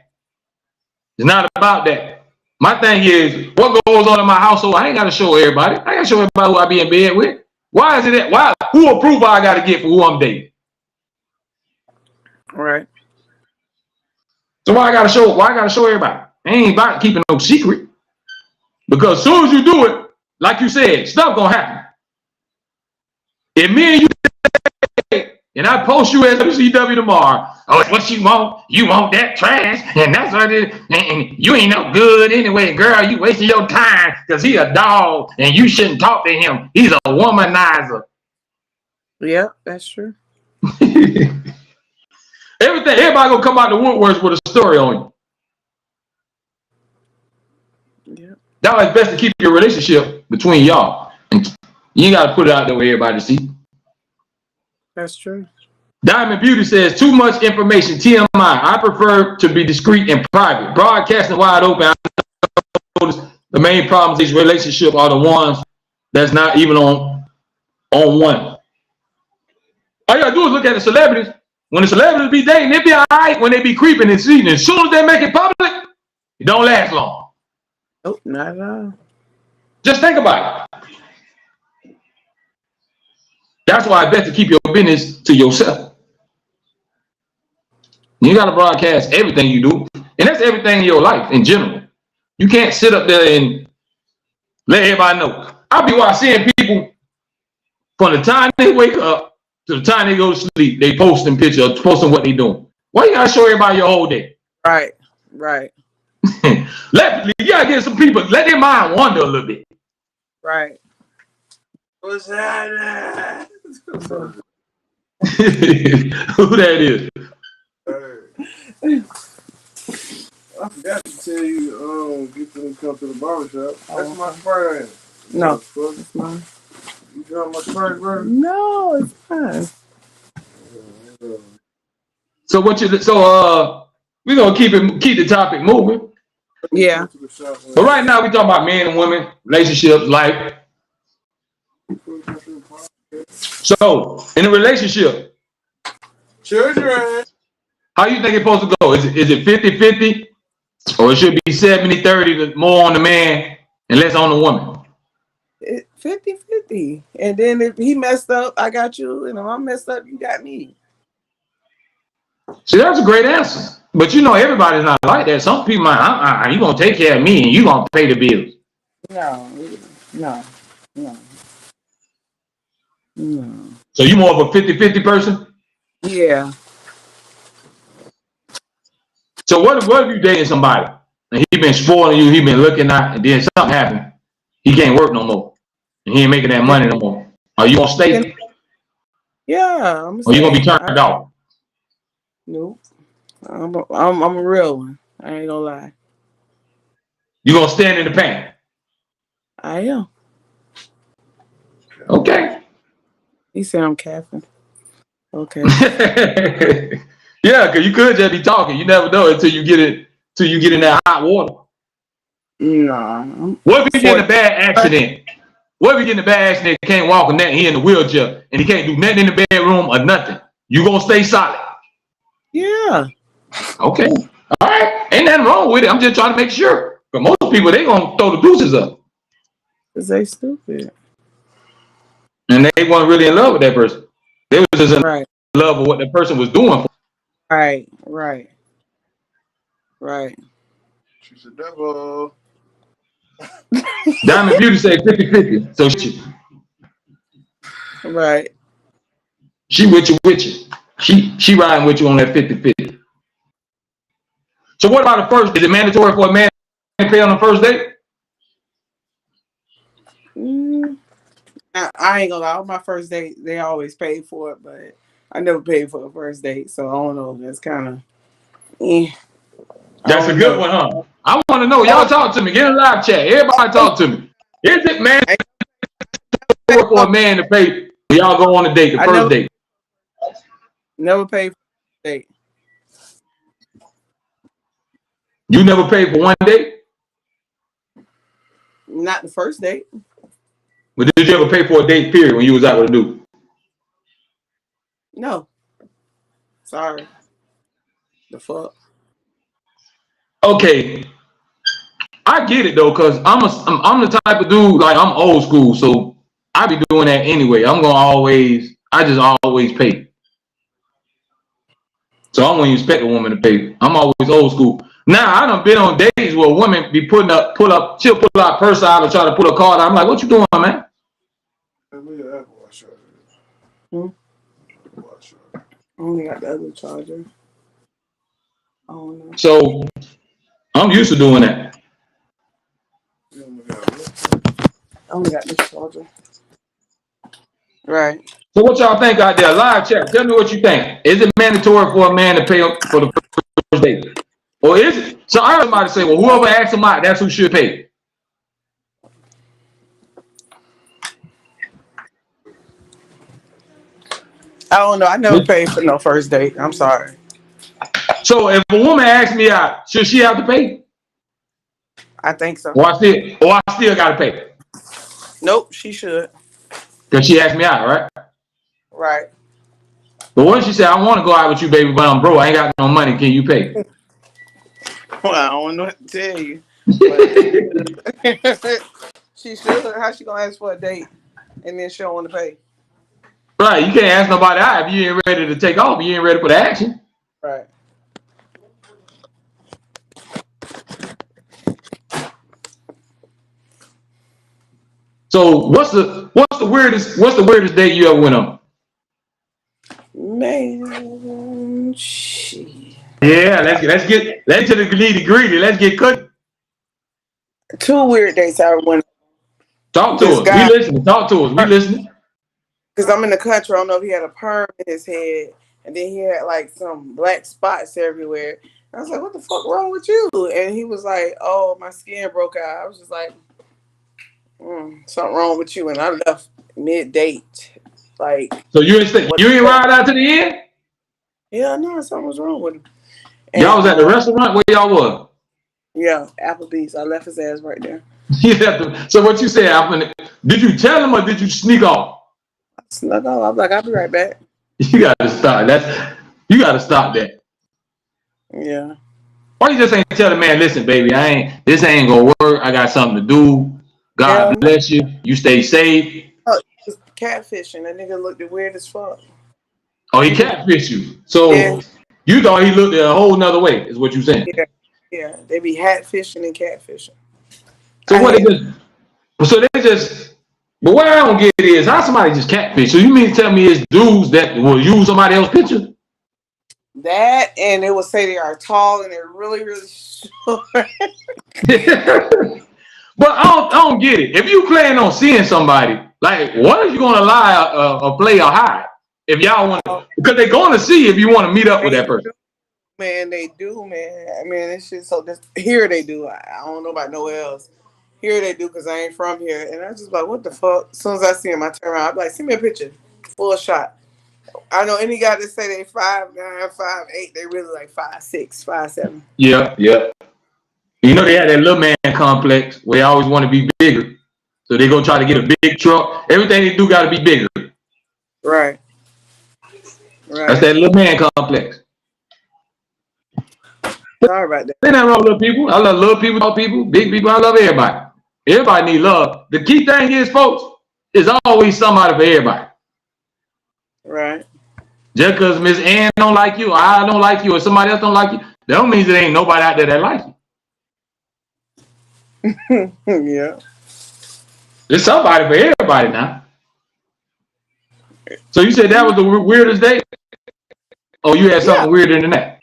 [SPEAKER 1] It's not about that. My thing is, what goes on in my household, I ain't got to show everybody. I got to show everybody who I be in bed with. Why is it that? Why? Who approval I got to get for who I'm dating?
[SPEAKER 3] Right.
[SPEAKER 1] So why I got to show everybody? I ain't about keeping no secret. Because as soon as you do it, like you said, stuff gonna happen. If me and you and I post you as WCW tomorrow, oh, it's what you want. You want that trash, and that's what it is. And you ain't no good anyway, girl. You wasting your time because he a dog, and you shouldn't talk to him. He's a womanizer.
[SPEAKER 3] Yeah, that's true.
[SPEAKER 1] Everybody gonna come out the woodworks with a story on you.
[SPEAKER 3] Yeah.
[SPEAKER 1] That's why it's best to keep your relationship between y'all. And you ain't gotta put it out there where everybody to see.
[SPEAKER 3] That's true.
[SPEAKER 1] Diamond Beauty says, too much information, TMI. I prefer to be discreet and private. Broadcasting wide open. I notice the main problems in these relationships are the ones that's not even on one. All you gotta do is look at the celebrities. When the celebrities be dating, they be all right when they be creeping and cheating. As soon as they make it public, it don't last long.
[SPEAKER 3] Nope, not at all.
[SPEAKER 1] Just think about it. That's why I bet to keep your business to yourself. You got to broadcast everything you do. And that's everything in your life in general. You can't sit up there and let everybody know. I'll be seeing people from the time they wake up to the time they go to sleep, they posting pictures, posting what they doing. Why you got to show everybody your whole day?
[SPEAKER 3] Right, right.
[SPEAKER 1] You got to get some people, let their mind wander a little bit.
[SPEAKER 3] Right. What's that?
[SPEAKER 1] Who that is?
[SPEAKER 4] I forgot to tell you, get them to come to the barbershop. That's my friend.
[SPEAKER 3] No, it's mine.
[SPEAKER 4] You got my friend, bro?
[SPEAKER 3] No, it's fine.
[SPEAKER 1] So we're gonna keep the topic moving.
[SPEAKER 3] Yeah.
[SPEAKER 1] But right now we talking about men and women, relationships, life. So in a relationship,
[SPEAKER 4] Children.
[SPEAKER 1] how you think it's supposed to go? Is it 50-50? Or it should be 70-30, more on the man and less on the woman?
[SPEAKER 3] 50-50. And then if he messed up, I got you. And if I'm messed up, you got me.
[SPEAKER 1] See, that's a great answer. But you know, everybody's not like that. Some people might, you gonna take care of me and you gonna pay the bills.
[SPEAKER 3] No.
[SPEAKER 1] So you more of a 50-50 person?
[SPEAKER 3] Yeah.
[SPEAKER 1] So what if you dating somebody and he been spoiling you, he been looking out, and then something happened, he can't work no more, and he ain't making that money no more? Are you gonna stay?
[SPEAKER 3] Yeah.
[SPEAKER 1] Or you gonna be turned off?
[SPEAKER 3] Nope. I'm a real one. I ain't gonna lie.
[SPEAKER 1] You gonna stand in the pain?
[SPEAKER 3] I am.
[SPEAKER 1] Okay.
[SPEAKER 3] He said I'm capping. Okay.
[SPEAKER 1] Yeah, because you could just be talking. You never know until you get in that hot water.
[SPEAKER 3] No.
[SPEAKER 1] What if you get in a bad accident? What if you get in a bad accident, can't walk or nothing, he in the wheelchair, and he can't do nothing in the bedroom or nothing? You gonna stay solid?
[SPEAKER 3] Yeah.
[SPEAKER 1] Okay. All right. Ain't nothing wrong with it. I'm just trying to make sure. But most people, they gonna throw the deuces up.
[SPEAKER 3] Because they stupid.
[SPEAKER 1] And they weren't really in love with that person. They was just in
[SPEAKER 3] Right.
[SPEAKER 1] love with what that person was doing.
[SPEAKER 3] Right.
[SPEAKER 4] She's a devil.
[SPEAKER 1] Diamond Beauty said 50-50. So
[SPEAKER 3] Right.
[SPEAKER 1] she with you. She riding with you on that 50-50. So what about the first? Is it mandatory for a man to pay on the first date?
[SPEAKER 3] I ain't gonna lie. On my first date, they always paid for it, but I never paid for a first date, so I don't know. That's kind of, I
[SPEAKER 1] That's a
[SPEAKER 3] don't
[SPEAKER 1] good
[SPEAKER 3] know.
[SPEAKER 1] one, huh? I want to know. Y'all
[SPEAKER 3] Oh,
[SPEAKER 1] talk to me. Get in a live chat. Everybody talk to me. Is it
[SPEAKER 3] I
[SPEAKER 1] mandatory for a man to pay when y'all go on a date, the
[SPEAKER 3] I
[SPEAKER 1] first date?
[SPEAKER 3] never paid for a date.
[SPEAKER 1] You never paid for one date?
[SPEAKER 3] Not the first date.
[SPEAKER 1] But did you ever pay for a date, period, when you was out with a dude?
[SPEAKER 3] No, sorry. The fuck.
[SPEAKER 1] Okay, I get it though, cause I'm the type of dude, like I'm old school, so I be doing that anyway. I just always pay. So I wouldn't expect a woman to pay. I'm always old school. Now I done been on days where women be she'll pull out purse out or try to put a card out. I'm like, what you doing, man?
[SPEAKER 3] Hmm? I only got the other charger. I don't know.
[SPEAKER 1] So I'm used to doing that.
[SPEAKER 3] I only got this charger. Right.
[SPEAKER 1] So what y'all think out there? Live chat. Tell me what you think. Is it mandatory for a man to pay for the first date? Or is it? So I heard somebody say, well, whoever asks him out, that's who should pay.
[SPEAKER 3] I don't know. I never paid for no first date. I'm sorry.
[SPEAKER 1] So if a woman asks me out, should she have to pay?
[SPEAKER 3] I think so.
[SPEAKER 1] Or I still gotta pay?
[SPEAKER 3] Nope, she should.
[SPEAKER 1] Because she asked me out, right?
[SPEAKER 3] Right.
[SPEAKER 1] But what if she said, I want to go out with you, baby, but I'm broke. I ain't got no money. Can you pay?
[SPEAKER 3] Well, I don't know what to tell you. But she should. How she gonna ask for a date and then she don't want to pay?
[SPEAKER 1] Right. You can't ask nobody out if you ain't ready to take off. You ain't ready for the action.
[SPEAKER 3] Right.
[SPEAKER 1] So what's the weirdest date you ever went on?
[SPEAKER 3] Man, shit.
[SPEAKER 1] Yeah, let's get to the nitty gritty. Let's get cut.
[SPEAKER 3] 2 weird dates I went.
[SPEAKER 1] Talk to
[SPEAKER 3] This
[SPEAKER 1] us. We
[SPEAKER 3] guy,
[SPEAKER 1] listening. Talk to us. We listening.
[SPEAKER 3] because I'm in the country, I don't know if he had a perm in his head, and then he had like some black spots everywhere. I was like, "What the fuck wrong with you?" And he was like, "Oh, my skin broke out." I was just like, "Something wrong with you?" And I left mid date. Like,
[SPEAKER 1] So you ain't ride out to the end?
[SPEAKER 3] yeah, no, something was wrong with him.
[SPEAKER 1] Y'all
[SPEAKER 3] And
[SPEAKER 1] was at the restaurant where y'all was.
[SPEAKER 3] yeah, Applebee's. I left his ass right there.
[SPEAKER 1] So what you said? Did you tell him or did you sneak off?
[SPEAKER 3] I snuck off. I was like, "I'll be right back."
[SPEAKER 1] You gotta stop. You gotta stop that.
[SPEAKER 3] Yeah.
[SPEAKER 1] Why you just ain't tell the man, listen, baby, this ain't gonna work. I got something to do. God
[SPEAKER 3] Hell no.
[SPEAKER 1] bless you. You stay safe.
[SPEAKER 3] Oh, he was catfishing. That nigga looked weird as fuck.
[SPEAKER 1] Oh, he catfished you.
[SPEAKER 3] Yeah,
[SPEAKER 1] So you thought he looked a whole nother way, is what you saying.
[SPEAKER 3] yeah, yeah. They be hat fishing and catfishing.
[SPEAKER 1] So
[SPEAKER 3] I
[SPEAKER 1] what
[SPEAKER 3] hate
[SPEAKER 1] is this? So they just but what I don't get is how somebody just catfish. So you mean to tell me it's dudes that will use somebody else's picture?
[SPEAKER 3] that, and they will say they are tall and they're really, really short.
[SPEAKER 1] But I don't get it. If you plan on seeing somebody, like, what are you gonna lie or play or hide? If y'all want to, because they're going to see if you want to meet up with
[SPEAKER 3] They
[SPEAKER 1] that person.
[SPEAKER 3] do, man. They do, man. I mean, it's just so. Here they do. I don't know about nowhere else. Here they do because I ain't from here, and I just like, what the fuck? As soon as I see him, I turn around. I'm like, send me a picture, full shot. I know any guy that say they 5'9", 5'8", they really like 5'6", 5'7".
[SPEAKER 1] Yeah, yeah. You know they had that little man complex where they always want to be bigger, so they go try to get a big truck. Everything they do got to be bigger.
[SPEAKER 3] Right,
[SPEAKER 1] That's
[SPEAKER 3] right.
[SPEAKER 1] that little man complex.
[SPEAKER 3] Sorry about that.
[SPEAKER 1] Ain't nothing wrong with little people. I love little people, tall people, big people. I love everybody. Everybody need love. The key thing is, folks, is always somebody for everybody.
[SPEAKER 3] Right.
[SPEAKER 1] Just because Miss Ann don't like you, or I don't like you, or somebody else don't like you, that don't mean there ain't nobody out there that like you.
[SPEAKER 3] Yeah.
[SPEAKER 1] There's somebody for everybody now. So you said that was the weirdest day? Oh, you had
[SPEAKER 3] Yeah.
[SPEAKER 1] something weirder than that?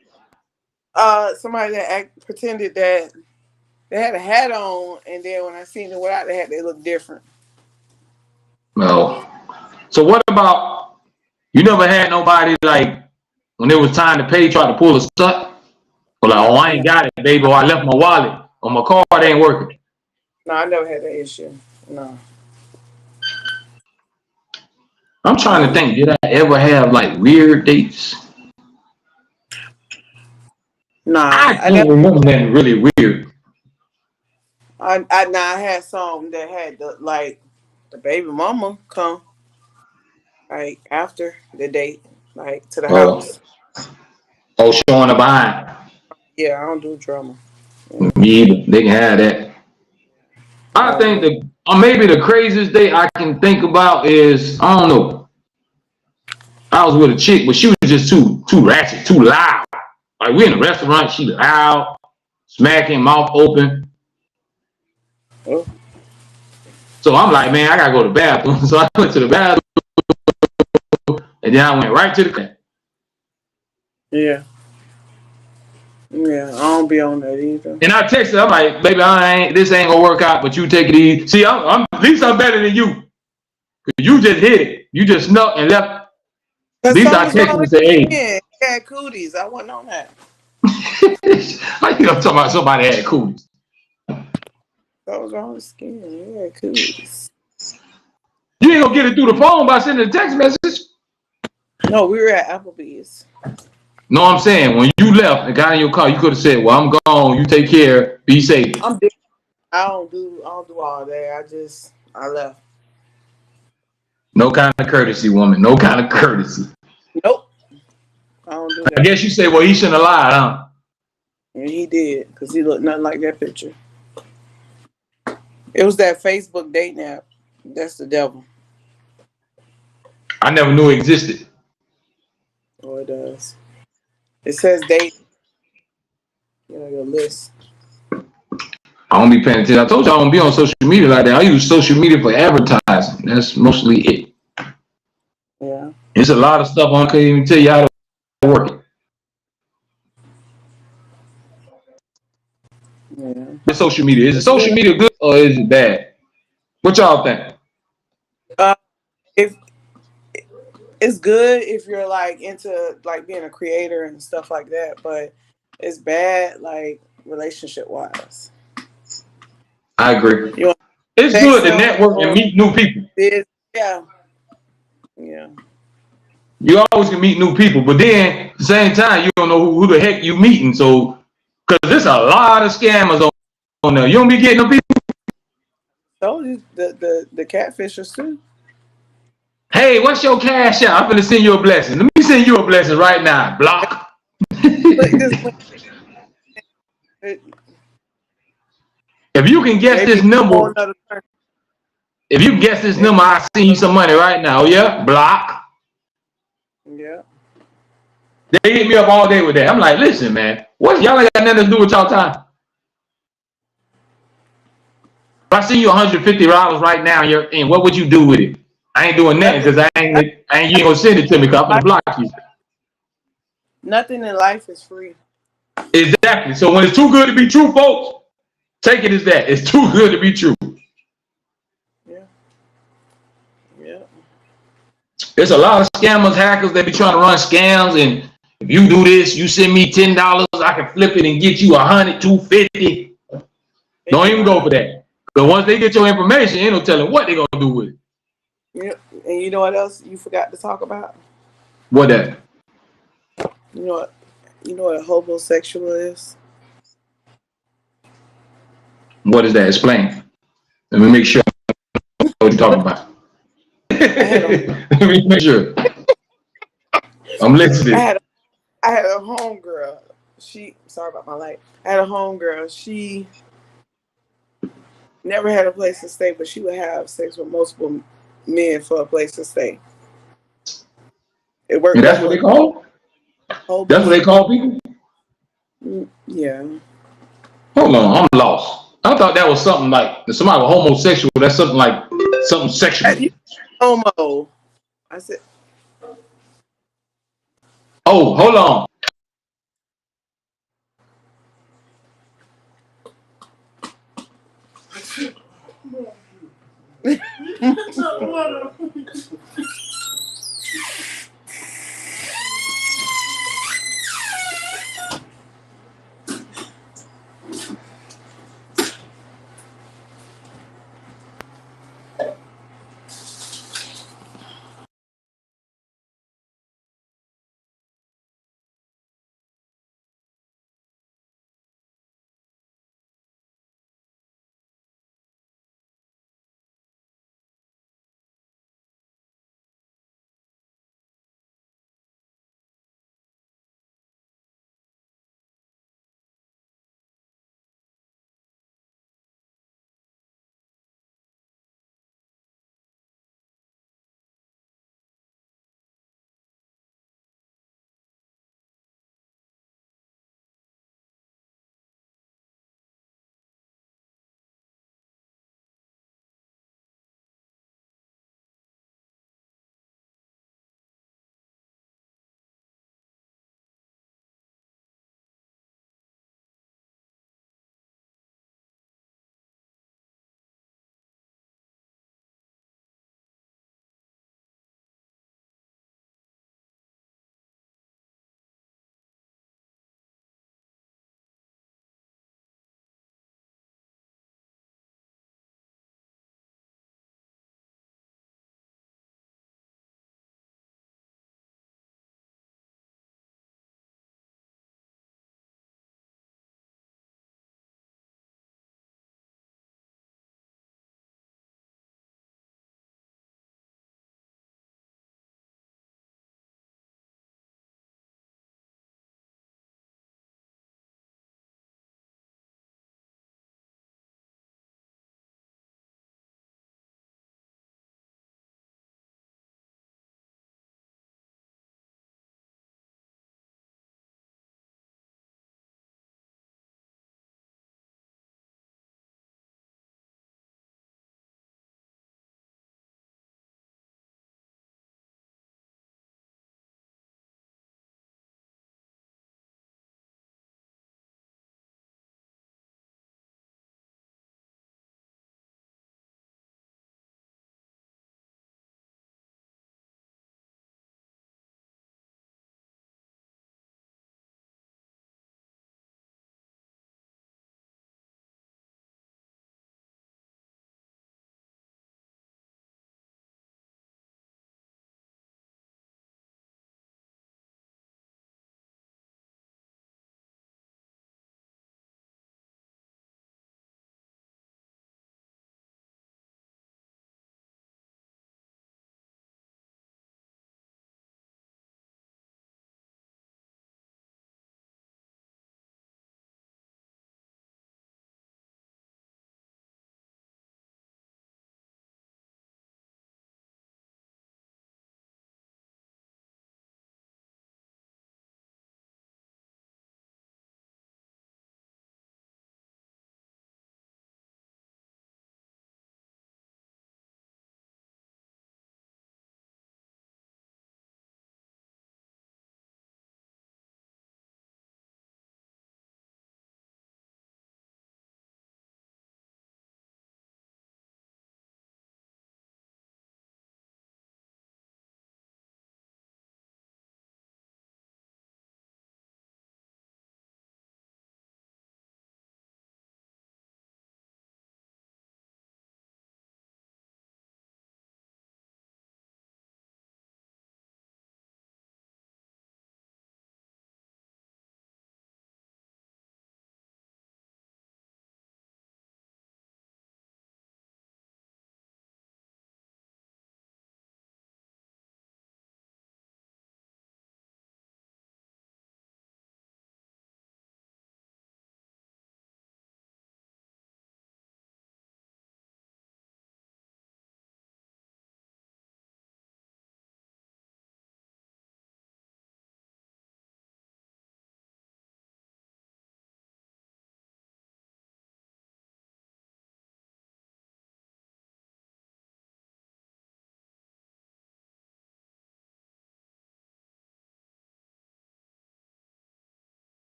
[SPEAKER 3] Somebody that pretended that they had a hat on, and then when I seen them without the hat, they looked different.
[SPEAKER 1] Well, so what about you? Never had nobody like when it was time to pay, try to pull a stunt, or like, oh, I ain't got it, baby, or I left my wallet, or my card ain't working.
[SPEAKER 3] No, I never had that issue. No.
[SPEAKER 1] I'm trying to think, did I ever have like weird dates?
[SPEAKER 3] Nah,
[SPEAKER 1] I
[SPEAKER 3] I
[SPEAKER 1] can't
[SPEAKER 3] never.
[SPEAKER 1] remember nothing really weird.
[SPEAKER 3] I had some that had the baby mama come like after the date, like to the
[SPEAKER 1] Oh,
[SPEAKER 3] house.
[SPEAKER 1] oh, showing up behind.
[SPEAKER 3] Yeah, I don't do drama. Yeah,
[SPEAKER 1] Me either. They can have that.
[SPEAKER 3] I
[SPEAKER 1] I
[SPEAKER 3] don't
[SPEAKER 1] think
[SPEAKER 3] do.
[SPEAKER 1] the maybe the craziest date I can think about is I don't know. I was with a chick, but she was just too ratchet, too loud. Like we in a restaurant, she loud, smacking, mouth open.
[SPEAKER 3] Oh,
[SPEAKER 1] So I'm like, man, I gotta go to the bathroom. So I went to the bathroom, and then I went right to the.
[SPEAKER 3] yeah, yeah. I don't be on that either.
[SPEAKER 1] And I texted her, I'm like, baby, this ain't gonna work out, but you take it easy. See, I'm at least I'm better than you. You just hit it. You just snuck and left. At
[SPEAKER 3] Cause
[SPEAKER 1] least
[SPEAKER 3] something
[SPEAKER 1] I
[SPEAKER 3] was wrong
[SPEAKER 1] texted and
[SPEAKER 3] with
[SPEAKER 1] said,
[SPEAKER 3] his
[SPEAKER 1] hey.
[SPEAKER 3] skin. He had cooties. I wasn't on that.
[SPEAKER 1] How you gonna talk about somebody had cooties?
[SPEAKER 3] What was wrong with his skin? He had cooties.
[SPEAKER 1] You ain't gonna get it through the phone by sending a text message.
[SPEAKER 3] No, we were at Applebee's.
[SPEAKER 1] No, I'm saying when you left and got in your car, you could have said, well, I'm gone, you take care, be safe.
[SPEAKER 3] I'm big. I don't do all that. I left.
[SPEAKER 1] No kind of courtesy, woman. No kind of courtesy.
[SPEAKER 3] Nope. I don't do
[SPEAKER 1] I
[SPEAKER 3] that.
[SPEAKER 1] guess you say, well, he shouldn't have lied, huh?
[SPEAKER 3] And he did, because he looked nothing like that picture. It was that Facebook dating app. That's the devil.
[SPEAKER 1] I never knew it existed.
[SPEAKER 3] Oh, it does. It says date. Your list.
[SPEAKER 1] I don't be paying attention. I told you I don't be on social media like that. I use social media for advertising. That's mostly it.
[SPEAKER 3] Yeah.
[SPEAKER 1] It's a lot of stuff I can't even tell you how to work it.
[SPEAKER 3] Yeah.
[SPEAKER 1] The social media. Is it
[SPEAKER 3] It's
[SPEAKER 1] social
[SPEAKER 3] good.
[SPEAKER 1] media good or is it bad? What y'all think?
[SPEAKER 3] If it's good if you're like into like being a creator and stuff like that, but it's bad like relationship wise.
[SPEAKER 1] I agree.
[SPEAKER 3] You want
[SPEAKER 1] It's
[SPEAKER 3] to text
[SPEAKER 1] good to
[SPEAKER 3] them
[SPEAKER 1] network and
[SPEAKER 3] or
[SPEAKER 1] meet new people.
[SPEAKER 3] this? Yeah. Yeah.
[SPEAKER 1] You always can meet new people, but then at the same time, you don't know who the heck you meeting. So, because there's a lot of scammers on there. You don't be getting them people.
[SPEAKER 3] Told you the catfishers too.
[SPEAKER 1] Hey, what's your cash out? I'm gonna send you a blessing. Let me send you a blessing right now. Block.
[SPEAKER 3] Click this link.
[SPEAKER 1] If you can guess
[SPEAKER 3] They
[SPEAKER 1] this
[SPEAKER 3] be whole
[SPEAKER 1] number,
[SPEAKER 3] nother person.
[SPEAKER 1] if you can guess this
[SPEAKER 3] They
[SPEAKER 1] number,
[SPEAKER 3] be
[SPEAKER 1] I'll send you some money right now. Yeah, block.
[SPEAKER 3] yeah.
[SPEAKER 1] They hit me up all day with that. I'm like, listen, man, what y'all ain't got nothing to do with y'all time. If I send you $150 right now, and what would you do with it? I ain't doing nothing
[SPEAKER 3] Nothing.
[SPEAKER 1] because you ain't gonna send it to me because I'm gonna block you.
[SPEAKER 3] Nothing in life is free.
[SPEAKER 1] Exactly. So when it's too good to be true, folks, take it as that. It's too good to be true.
[SPEAKER 3] Yeah. Yeah.
[SPEAKER 1] There's a lot of scammers, hackers that be trying to run scams, and if you do this, you send me $10, I can flip it and get you 100, 250.
[SPEAKER 3] They
[SPEAKER 1] Don't
[SPEAKER 3] be
[SPEAKER 1] even go for
[SPEAKER 3] lying.
[SPEAKER 1] that. But once they get your information, ain't no telling what they're gonna do with it.
[SPEAKER 3] Yeah. And you know what else you forgot to talk about?
[SPEAKER 1] What that?
[SPEAKER 3] You know what? You know what a homosexual is?
[SPEAKER 1] What is that? Explain. Let me make sure I know what you're talking about.
[SPEAKER 3] I had a
[SPEAKER 1] Let me make sure. I'm
[SPEAKER 3] I
[SPEAKER 1] listening.
[SPEAKER 3] had a, I had a homegirl. Sorry about my life. I had a homegirl. She never had a place to stay, but she would have sex with multiple men for a place to stay. It
[SPEAKER 1] And
[SPEAKER 3] worked
[SPEAKER 1] that's
[SPEAKER 3] both
[SPEAKER 1] what they
[SPEAKER 3] ways.
[SPEAKER 1] call? That's what they call people?
[SPEAKER 3] Yeah.
[SPEAKER 1] Hold on, I'm lost. I thought that was something like somebody was homosexual. That's something like something sexual.
[SPEAKER 3] You homo. I said,
[SPEAKER 1] Oh, hold on.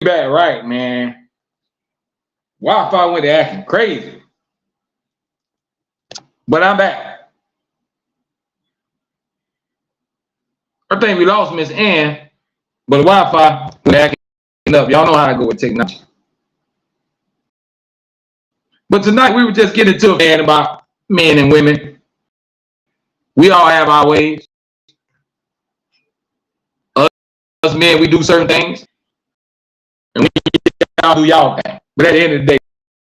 [SPEAKER 1] back right, man. Wi-Fi went to acting crazy. But I'm back. I think we lost Miss Ann, but the Wi-Fi went acting up. Y'all know how I go with technology. But tonight we were just getting to it, man, about men and women. We all have our ways. Us men, we do certain things. And we y'all do y'all thing. But at the end of the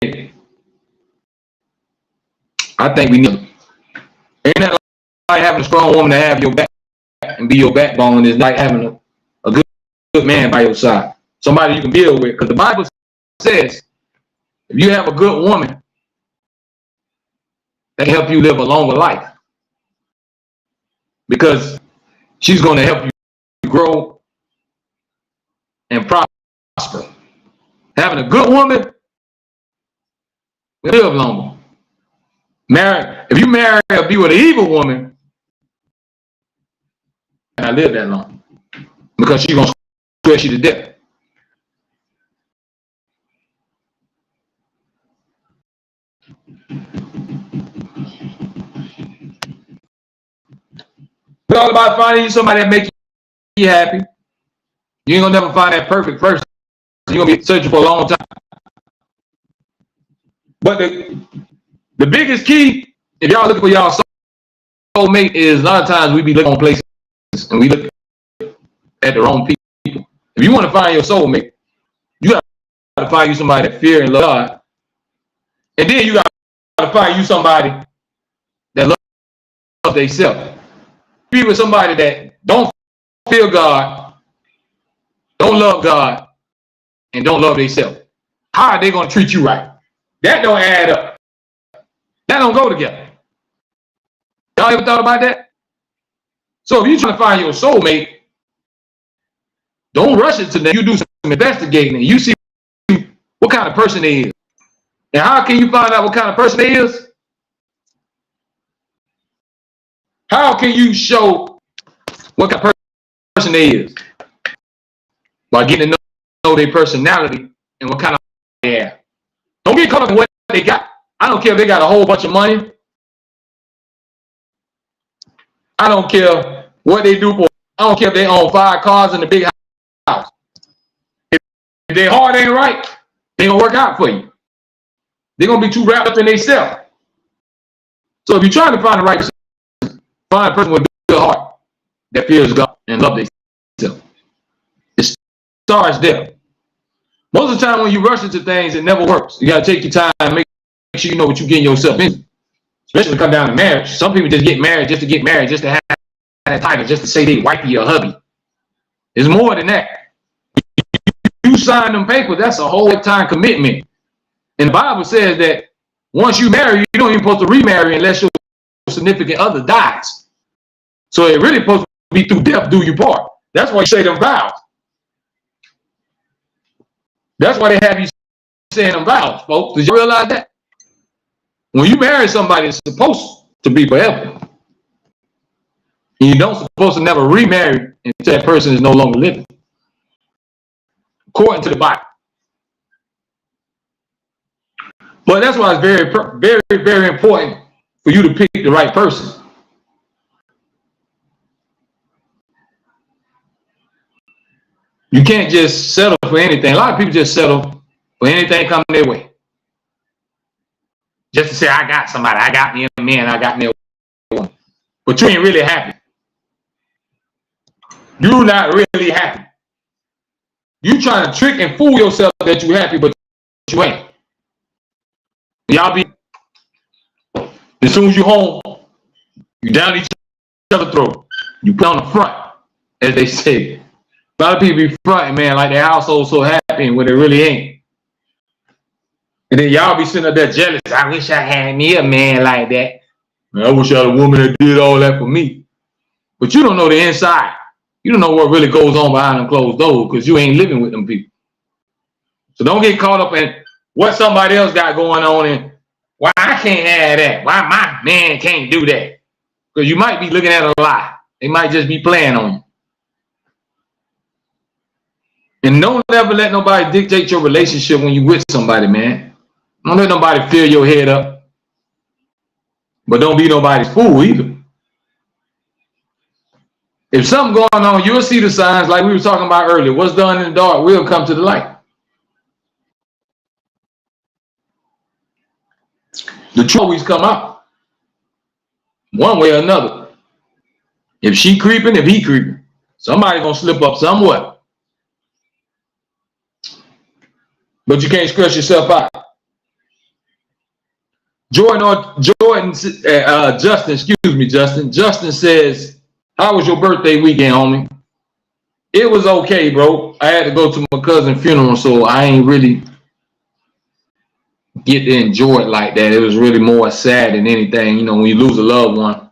[SPEAKER 1] day, I think we need. Ain't that like having a strong woman to have your back and be your backbone is like having a good man by your side. Somebody you can build with. Because the Bible says if you have a good woman that can help you live a longer life. Because she's going to help you grow and prosper. Having a good woman will live longer. If you marry or be with an evil woman, not live that long. Because she's going to stress you to death. It's all about finding somebody that makes you happy. You ain't gonna never find that perfect person. You're gonna be searching for a long time. But the biggest key, if y'all looking for y'all soulmate, is a lot of times we be looking on places and we look at the wrong people. If you want to find your soulmate, you gotta find you somebody that fear and love God. And then you gotta find you somebody that loves themselves. Be with somebody that don't fear God, don't love God, and don't love themselves. How are they going to treat you right? That don't add up. That don't go together. Y'all ever thought about that? So if you're trying to find your soulmate, don't rush it to them. You do some investigating and you see what kind of person they is. And how can you find out what kind of person they is? How can you show what kind of person they is? By getting to know their personality and what kind of they have. Don't get caught up in what they got. I don't care if they got a whole bunch of money. I don't care what they do for. I don't care if they own 5 cars and a big house. If their heart ain't right, they ain't gonna work out for you. They're gonna be too wrapped up in themselves. So if you're trying to find the right person, find a person with a good heart that fears God and loves themselves. It starts there. Most of the time when you rush into things, it never works. You gotta take your time and make sure you know what you're getting yourself into. Especially when it comes down to marriage. Some people just get married, just to have that title, just to say they wifey or hubby. It's more than that. You sign them papers, that's a whole lifetime commitment. And the Bible says that once you marry, you don't even supposed to remarry unless your significant other dies. So it really supposed to be through death do you part. That's why you say them vows. That's why they have you saying them vows, folks. Did you realize that? When you marry somebody, it's supposed to be forever. And you don't supposed to never remarry until that person is no longer living. According to the Bible. But that's why it's very, very, very important for you to pick the right person. You can't just settle for anything. A lot of people just settle for anything coming their way. Just to say, I got somebody, I got me a man, I got me a woman. But you ain't really happy. You're not really happy. You trying to trick and fool yourself that you're happy, but you ain't. Y'all be, as soon as you home, you down each other's throat. You put on the front, as they say. A lot of people be fronting, man, like their household so happy when they really ain't. And then y'all be sitting up there jealous. I wish I had me a man like that. Man, I wish I had a woman that did all that for me. But you don't know the inside. You don't know what really goes on behind them closed doors because you ain't living with them people. So don't get caught up in what somebody else got going on and why I can't have that. Why my man can't do that. Because you might be looking at a lie. They might just be playing on you. And don't ever let nobody dictate your relationship when you with somebody, man. Don't let nobody fill your head up. But don't be nobody's fool either. If something going on, you'll see the signs like we were talking about earlier. What's done in the dark will come to the light. The truth always come out. One way or another. If she creeping, if he creeping. Somebody gonna slip up somewhat. But you can't stress yourself out. Justin says, how was your birthday weekend, homie? It was okay, bro. I had to go to my cousin's funeral, so I ain't really get to enjoy it like that. It was really more sad than anything. You know, when you lose a loved one,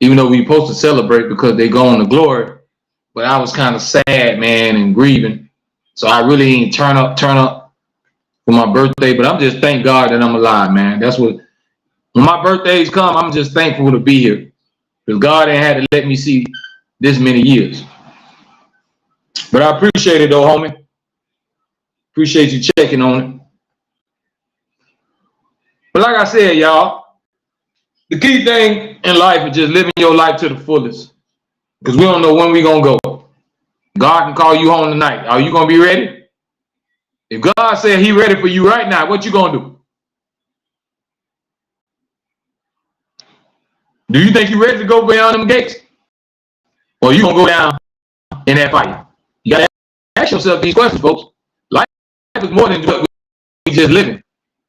[SPEAKER 1] even though we're supposed to celebrate because they go on to glory, but I was kind of sad, man, and grieving. So I really ain't turn up for my birthday, but I'm just thank God that I'm alive, man. That's what, when my birthdays come, I'm just thankful to be here because God ain't had to let me see this many years. But I appreciate it though, homie. Appreciate you checking on it. But like I said, y'all, the key thing in life is just living your life to the fullest because we don't know when we're going to go. God can call you home tonight. Are you going to be ready? If God said he ready for you right now, what you going to do? Do you think you're ready to go beyond them gates? Or you going to go down in that fight? You got to ask yourself these questions, folks. Life is more than what we just living.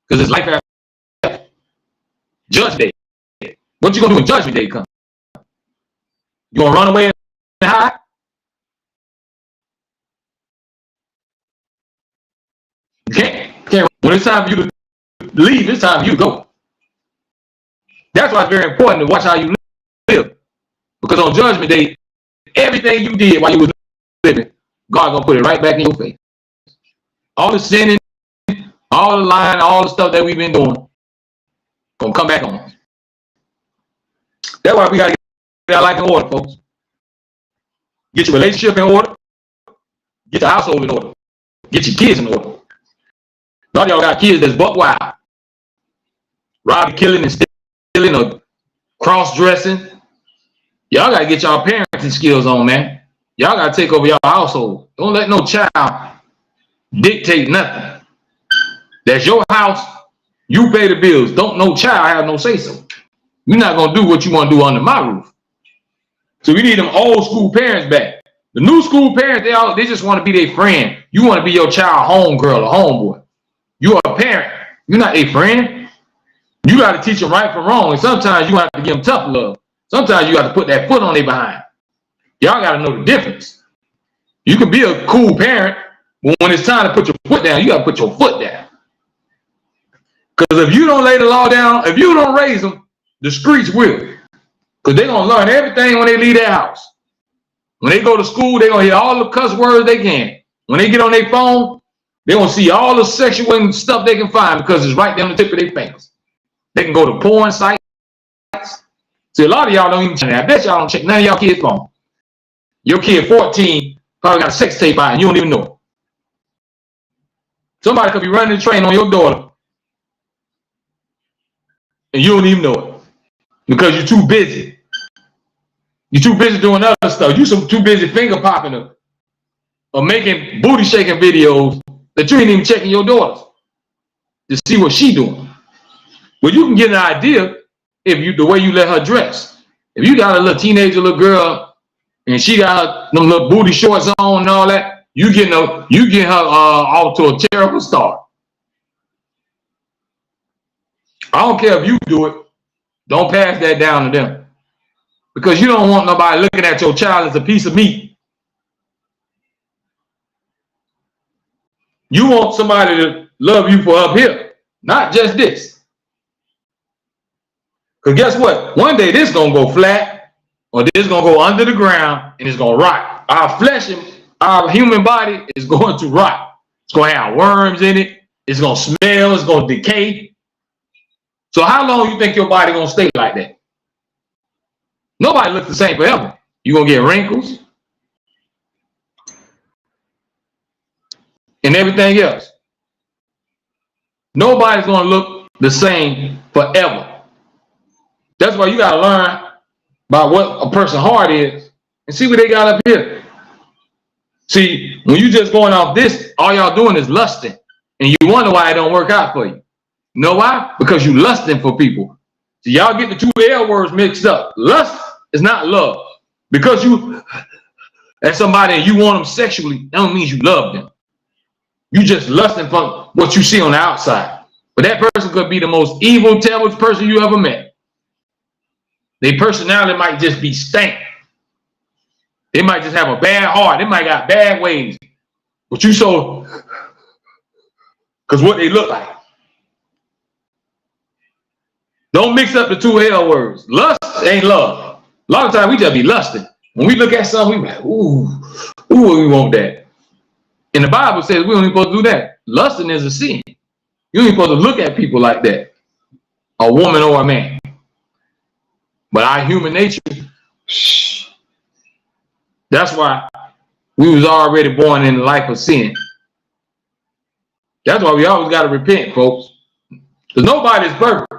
[SPEAKER 1] Because it's life after death. Judgment Day. What you going to do when Judgment Day comes? You going to run away and hide? You can't. When it's time for you to leave, it's time for you to go. That's why it's very important to watch how you live. Because on Judgment Day, everything you did while you was living, God gonna put it right back in your face. All the sinning, all the lying, all the stuff that we've been doing, gonna come back on us. That's why we gotta get our life in order, folks. Get your relationship in order. Get your household in order. Get your kids in order. A lot of y'all got kids that's buck wild. Robbing, killing, and stealing, or cross-dressing. Y'all got to get y'all parenting skills on, man. Y'all got to take over y'all household. Don't let no child dictate nothing. That's your house. You pay the bills. Don't no child have no say-so. You're not going to do what you want to do under my roof. So we need them old school parents back. The new school parents, they just want to be their friend. You want to be your child homegirl or homeboy. You are a parent. You're not a friend. You got to teach them right from wrong. And sometimes you have to give them tough love. Sometimes you got to put that foot on their behind. Y'all got to know the difference. You can be a cool parent, but when it's time to put your foot down, you got to put your foot down. Because if you don't lay the law down, if you don't raise them, the streets will. Because they're going to learn everything when they leave their house. When they go to school, they're going to hear all the cuss words they can. When they get on their phone, they're going to see all the sexual stuff they can find because it's right down the tip of their fingers. They can go to porn sites. See, a lot of y'all don't even check that. I bet y'all don't check none of y'all kids' phone. Your kid 14 probably got a sex tape out and you don't even know it. Somebody could be running the train on your daughter and you don't even know it because you're too busy. You're too busy doing other stuff. You're too busy finger popping or making booty shaking videos that you ain't even checking your daughters to see what she doing. Well, you can get an idea if the way you let her dress. If you got a little teenager, little girl, and she got them little booty shorts on and all that, you get her off to a terrible start. I don't care if you do it. Don't pass that down to them. Because you don't want nobody looking at your child as a piece of meat. You want somebody to love you for up here, not just this. Because guess what? One day this is going to go flat or this is going to go under the ground and it's going to rot. Our flesh, our human body is going to rot. It's going to have worms in it. It's going to smell. It's going to decay. So how long you think your body going to stay like that? Nobody looks the same forever. You're going to get wrinkles. and everything else. Nobody's going to look the same forever. That's why you got to learn about what a person's heart is and see what they got up here. See, when you just going off this, all y'all doing is lusting, and you wonder why it don't work out for you. You know why? Because you lusting for people. So y'all get the two L words mixed up. Lust is not love. Because you at somebody and you want them sexually, that don't mean you love them. You just lusting for what you see on the outside. But that person could be the most evil, terrible person you ever met. Their personality might just be stank. They might just have a bad heart. They might got bad ways. But you so, because what they look like. Don't mix up the two L words. Lust ain't love. A lot of times we just be lusting. When we look at something, we be like, ooh, we want that. And the Bible says we don't even supposed to do that. Lusting is a sin. You ain't supposed to look at people like that. A woman or a man. But our human nature, that's why we was already born in the life of sin. That's why we always got to repent, folks. Because nobody's perfect.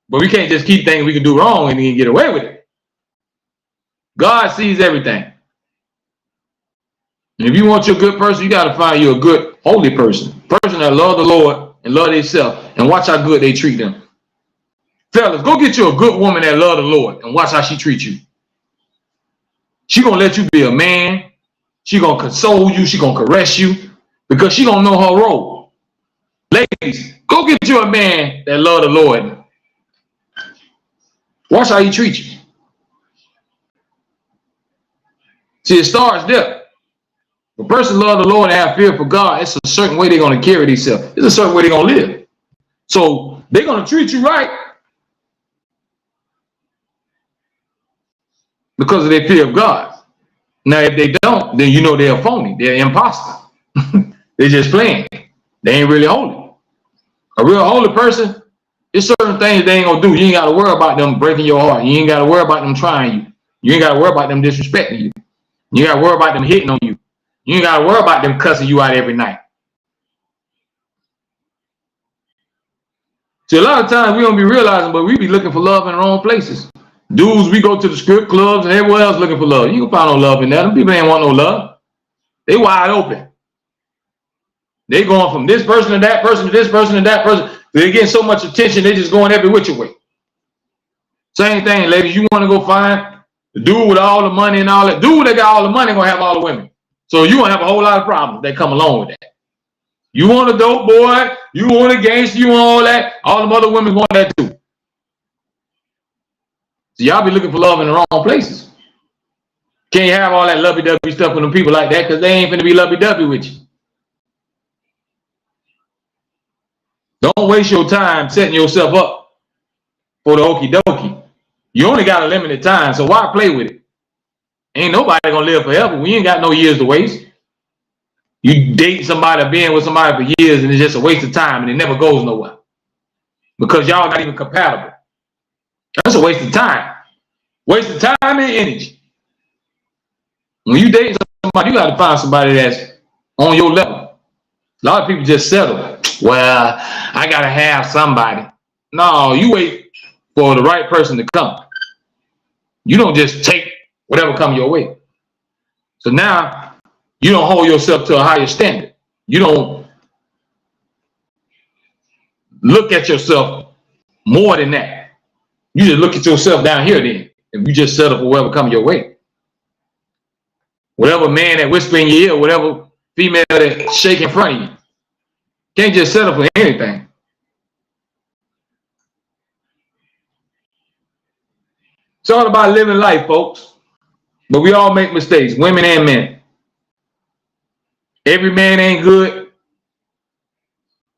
[SPEAKER 1] But we can't just keep thinking we can do wrong and then get away with it. God sees everything. And if you want your good person, you got to find you a good, holy person. Person that love the Lord and love themselves. And watch how good they treat them. Fellas, go get you a good woman that love the Lord and watch how she treats you. She gonna let you be a man. She gonna console you. She gonna caress you because she gonna know her role. Ladies, go get you a man that love the Lord. Watch how he treats you. See, it starts there. If a person love the Lord and have fear for God, it's a certain way they're gonna carry themselves. It's a certain way they're gonna live. So they're gonna treat you right because of their fear of God. Now, if they don't, then you know they're phony. They're imposter. They're just playing. They ain't really holy. A real holy person, there's certain things they ain't gonna do. You ain't gotta worry about them breaking your heart. You ain't gotta worry about them trying you. You ain't gotta worry about them disrespecting you. You ain't gotta worry about them hitting on you. You ain't gotta worry about them cussing you out every night. See, a lot of times we don't be realizing, but we be looking for love in the wrong places. Dudes, we go to the strip clubs and everywhere else looking for love. You can find no love in there. Them people ain't want no love. They wide open. They going from this person to that person to this person to that person. They're getting so much attention, they just going every which way. Same thing, ladies. You want to go find the dude with all the money and all that. Dude that got all the money gonna have all the women. So you gonna have a whole lot of problems that come along with that. You want a dope boy, you want a gangster, you want all that. All the other women want that too. So y'all be looking for love in the wrong places. Can't have all that lovey-dovey stuff with them people like that because they ain't finna be lovey-dovey with you. Don't waste your time setting yourself up for the okie dokie. You only got a limited time, so why play with it? Ain't nobody gonna live forever. We ain't got no years to waste. You date somebody, being with somebody for years, and it's just a waste of time, and it never goes nowhere because y'all not even compatible. That's a waste of time. Waste of time and energy. When you date somebody, you got to find somebody that's on your level. A lot of people just settle. Well, I got to have somebody. No, you wait for the right person to come. You don't just take whatever comes your way. So now you don't hold yourself to a higher standard. You don't look at yourself more than that. You just look at yourself down here then. If you just settle for whatever comes your way. Whatever man that whisper in your ear, whatever female that shake in front of you. Can't just settle for anything. It's all about living life, folks. But we all make mistakes, women and men. Every man ain't good.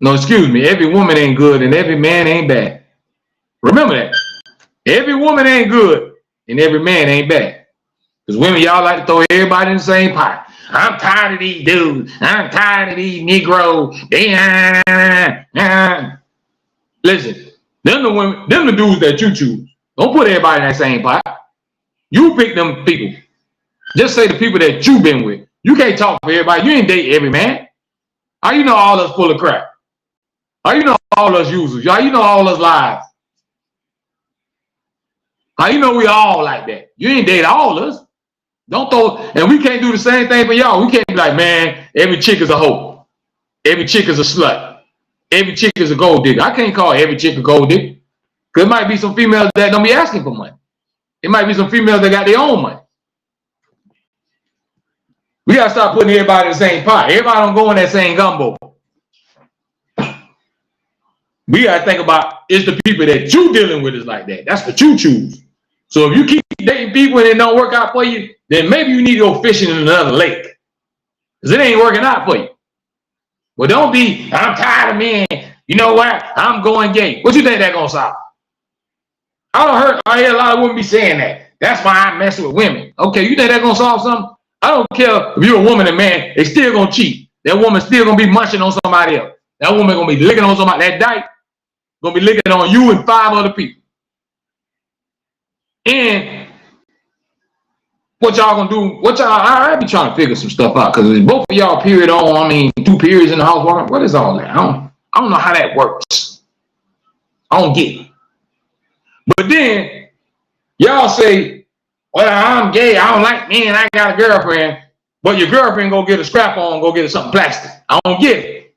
[SPEAKER 1] No, excuse me. Every woman ain't good and every man ain't bad. Remember that. Every woman ain't good and every man ain't bad. Because women, y'all like to throw everybody in the same pot. I'm tired of these dudes. I'm tired of these Negroes. Listen, them the women, them the dudes that you choose. Don't put everybody in that same pot. You pick them people. Just say the people that you've been with. You can't talk for everybody. You ain't date every man. How you know all us full of crap? How you know all us users? How you know all us lies? How you know we all like that? You ain't date all us. Don't throw, and we can't do the same thing for y'all. We can't be like, man, every chick is a hoe. Every chick is a slut. Every chick is a gold digger. I can't call every chick a gold digger. Because it might be some females that don't be asking for money. It might be some females that got their own money. We got to start putting everybody in the same pot. Everybody don't go in that same gumbo. We got to think about, it's the people that you dealing with is like that. That's what you choose. So if you keep dating people and it don't work out for you, then maybe you need to go fishing in another lake. Because it ain't working out for you. Well, don't be, I'm tired of men. You know what? I'm going gay. What you think that going to solve? I hear a lot of women be saying that. That's why I'm messing with women. Okay, you think that's going to solve something? I don't care if you're a woman and man, they still going to cheat. That woman still going to be munching on somebody else. That woman going to be licking on somebody. That dyke going to be licking on you and 5 other people. And what y'all going to do? I be trying to figure some stuff out. Because both of y'all period on, 2 periods in the house. What is all that? I don't know how that works. I don't get it. But then y'all say, well, I'm gay, I don't like men, I got a girlfriend, but your girlfriend go get a scrap on, go get something plastic. I don't get it.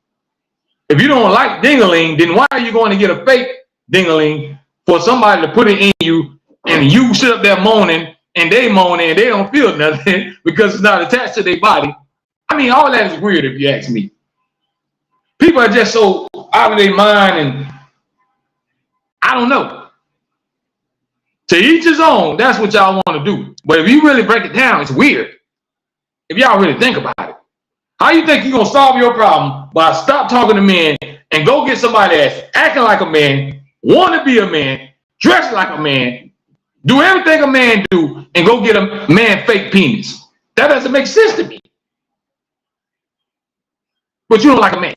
[SPEAKER 1] If you don't like ding-a-ling, then why are you going to get a fake ding-a-ling for somebody to put it in you and you sit up there moaning and they don't feel nothing because it's not attached to their body? I mean, all that is weird if you ask me. People are just so out of their mind, and I don't know. To each his own, that's what y'all want to do. But if you really break it down, it's weird. If y'all really think about it. How you think you're going to solve your problem by stop talking to men and go get somebody that's acting like a man, want to be a man, dress like a man, do everything a man do, and go get a man fake penis? That doesn't make sense to me. But you don't like a man.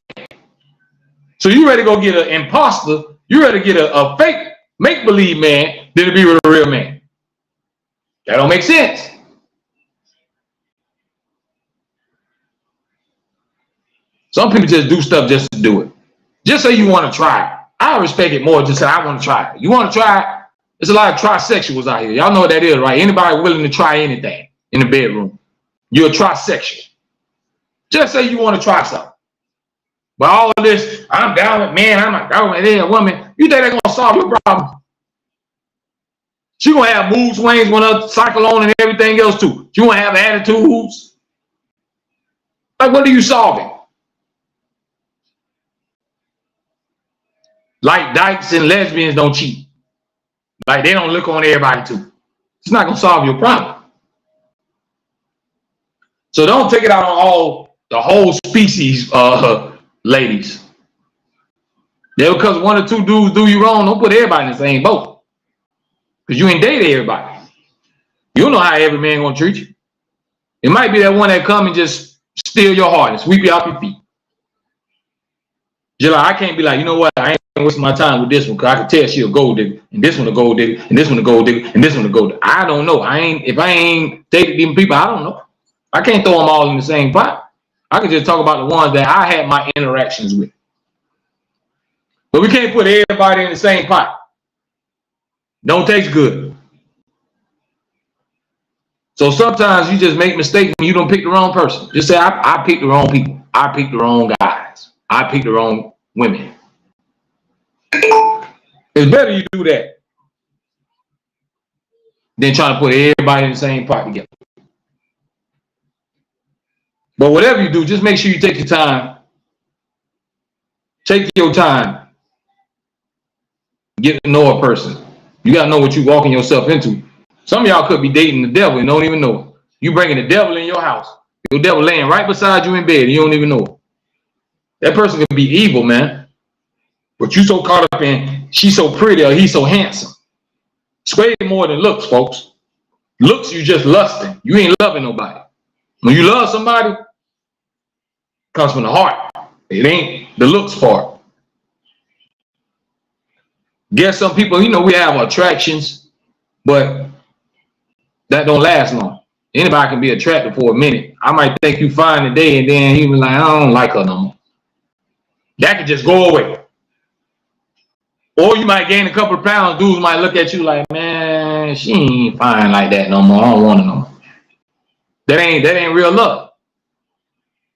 [SPEAKER 1] So you ready to go get an imposter, you ready to get a fake make-believe man than to be with a real man. That don't make sense. Some people just do stuff just to do it. Just say you want to try it. I respect it more just say I want to try it. You want to try it? There's a lot of trisexuals out here. Y'all know what that is, right? Anybody willing to try anything in the bedroom. You're a trisexual. Just say you want to try something. But all of this, I'm down with men, I'm not down with a woman, you think they're going to solve your problem? She going to have mood swings when her cycle on and everything else too. She going to have attitudes. Like, what are you solving? Like dykes and lesbians don't cheat. Like they don't look on everybody too. It's not going to solve your problem. So don't take it out on the whole species, ladies. Yeah, because 1 or 2 dudes do you wrong, don't put everybody in the same boat. Because you ain't dated everybody. You don't know how every man gonna treat you. It might be that one that come and just steal your heart and sweep you off your feet. Just like I can't be like, you know what, I ain't wasting my time with this one because I can tell she a gold digger, and this one a gold digger, and this one a gold digger, and this one a gold digger. I don't know. If I ain't dated them people, I don't know. I can't throw them all in the same pot. I can just talk about the ones that I had my interactions with. But we can't put everybody in the same pot. Don't taste good. So sometimes you just make mistakes when you don't pick the wrong person. Just say, I picked the wrong people. I picked the wrong guys. I picked the wrong women. It's better you do that than trying to put everybody in the same pot together. But whatever you do, just make sure you take your time. Take your time. Get to know a person. You got to know what you're walking yourself into. Some of y'all could be dating the devil and don't even know it. You bringing the devil in your house. Your devil laying right beside you in bed and you don't even know it. That person could be evil, man. But you so caught up in she's so pretty or he's so handsome. It's way more than looks, folks. Looks, you just lusting. You ain't loving nobody. When you love somebody, it comes from the heart. It ain't the looks part. Guess some people, you know, we have attractions, but that don't last long. Anybody can be attracted for a minute. I might think you fine today, and then he was like, I don't like her no more. That could just go away. Or you might gain a couple of pounds. Dudes might look at you like, man, she ain't fine like that no more. I don't want her no more. That ain't real love.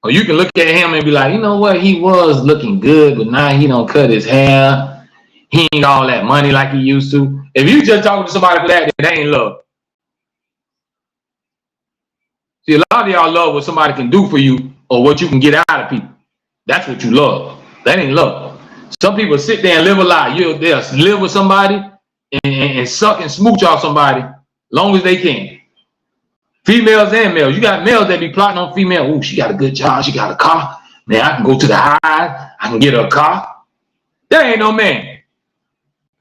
[SPEAKER 1] Or you can look at him and be like, you know what? He was looking good, but now he don't cut his hair. He ain't all that money like he used to. If you just talking to somebody for that, then that ain't love. See, a lot of y'all love what somebody can do for you or what you can get out of people. That's what you love. That ain't love. Some people sit there and live a lie. They'll live with somebody and suck and smooch off somebody long as they can. Females and males. You got males that be plotting on female. Ooh, she got a good job. She got a car. Man, I can go to the high. I can get her a car. That ain't no man.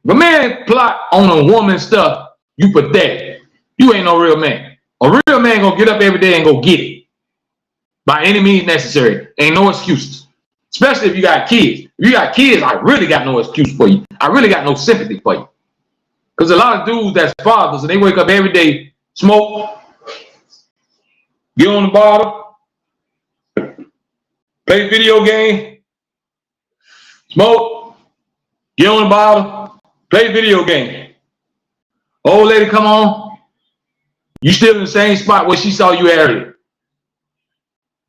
[SPEAKER 1] If a man plot on a woman's stuff, you pathetic. You ain't no real man. A real man gonna get up every day and go get it. By any means necessary. Ain't no excuses. Especially if you got kids. If you got kids, I really got no excuse for you. I really got no sympathy for you. Because a lot of dudes that's fathers and they wake up every day, smoke, get on the bottle, play video game, smoke, get on the bottle, play video game. Old lady come on, you still in the same spot where she saw you earlier.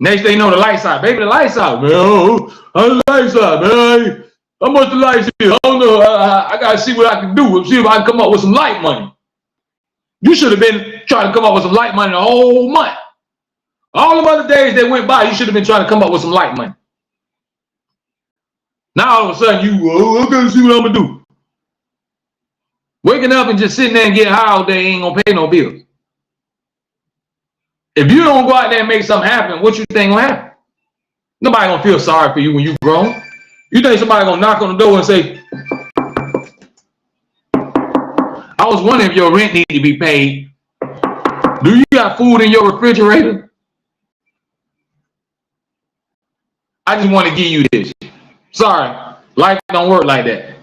[SPEAKER 1] Next thing you know, the lights out. Baby, the lights out, man. The lights out, man. How much the lights here? I don't know. I got to see what I can do. See if I can come up with some light money. You should have been trying to come up with some light money the whole month. All the other days that went by, you should have been trying to come up with some light money. Now all of a sudden, I got to see what I'm going to do. Waking up and just sitting there and getting high all day ain't going to pay no bills. If you don't go out there and make something happen, what you think gonna happen? Nobody gonna feel sorry for you when you grown. You think somebody gonna knock on the door and say, I was wondering if your rent need to be paid. Do you got food in your refrigerator? I just want to give you this. Sorry, life don't work like that.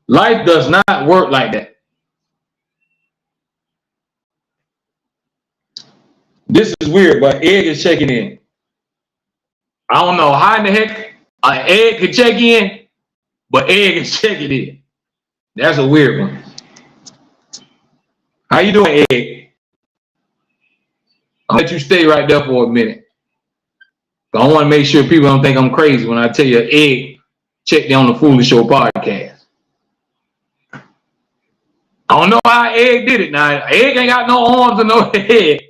[SPEAKER 1] Life does not work like that. This is weird, but Egg is checking in. I don't know how in the heck an egg could check in, but Egg is checking in. That's a weird one. How you doing, Egg? I'll let you stay right there for a minute. I want to make sure people don't think I'm crazy when I tell you Egg checked in on the Foolish Show podcast. I don't know how Egg did it. Now, Egg ain't got no arms and no head.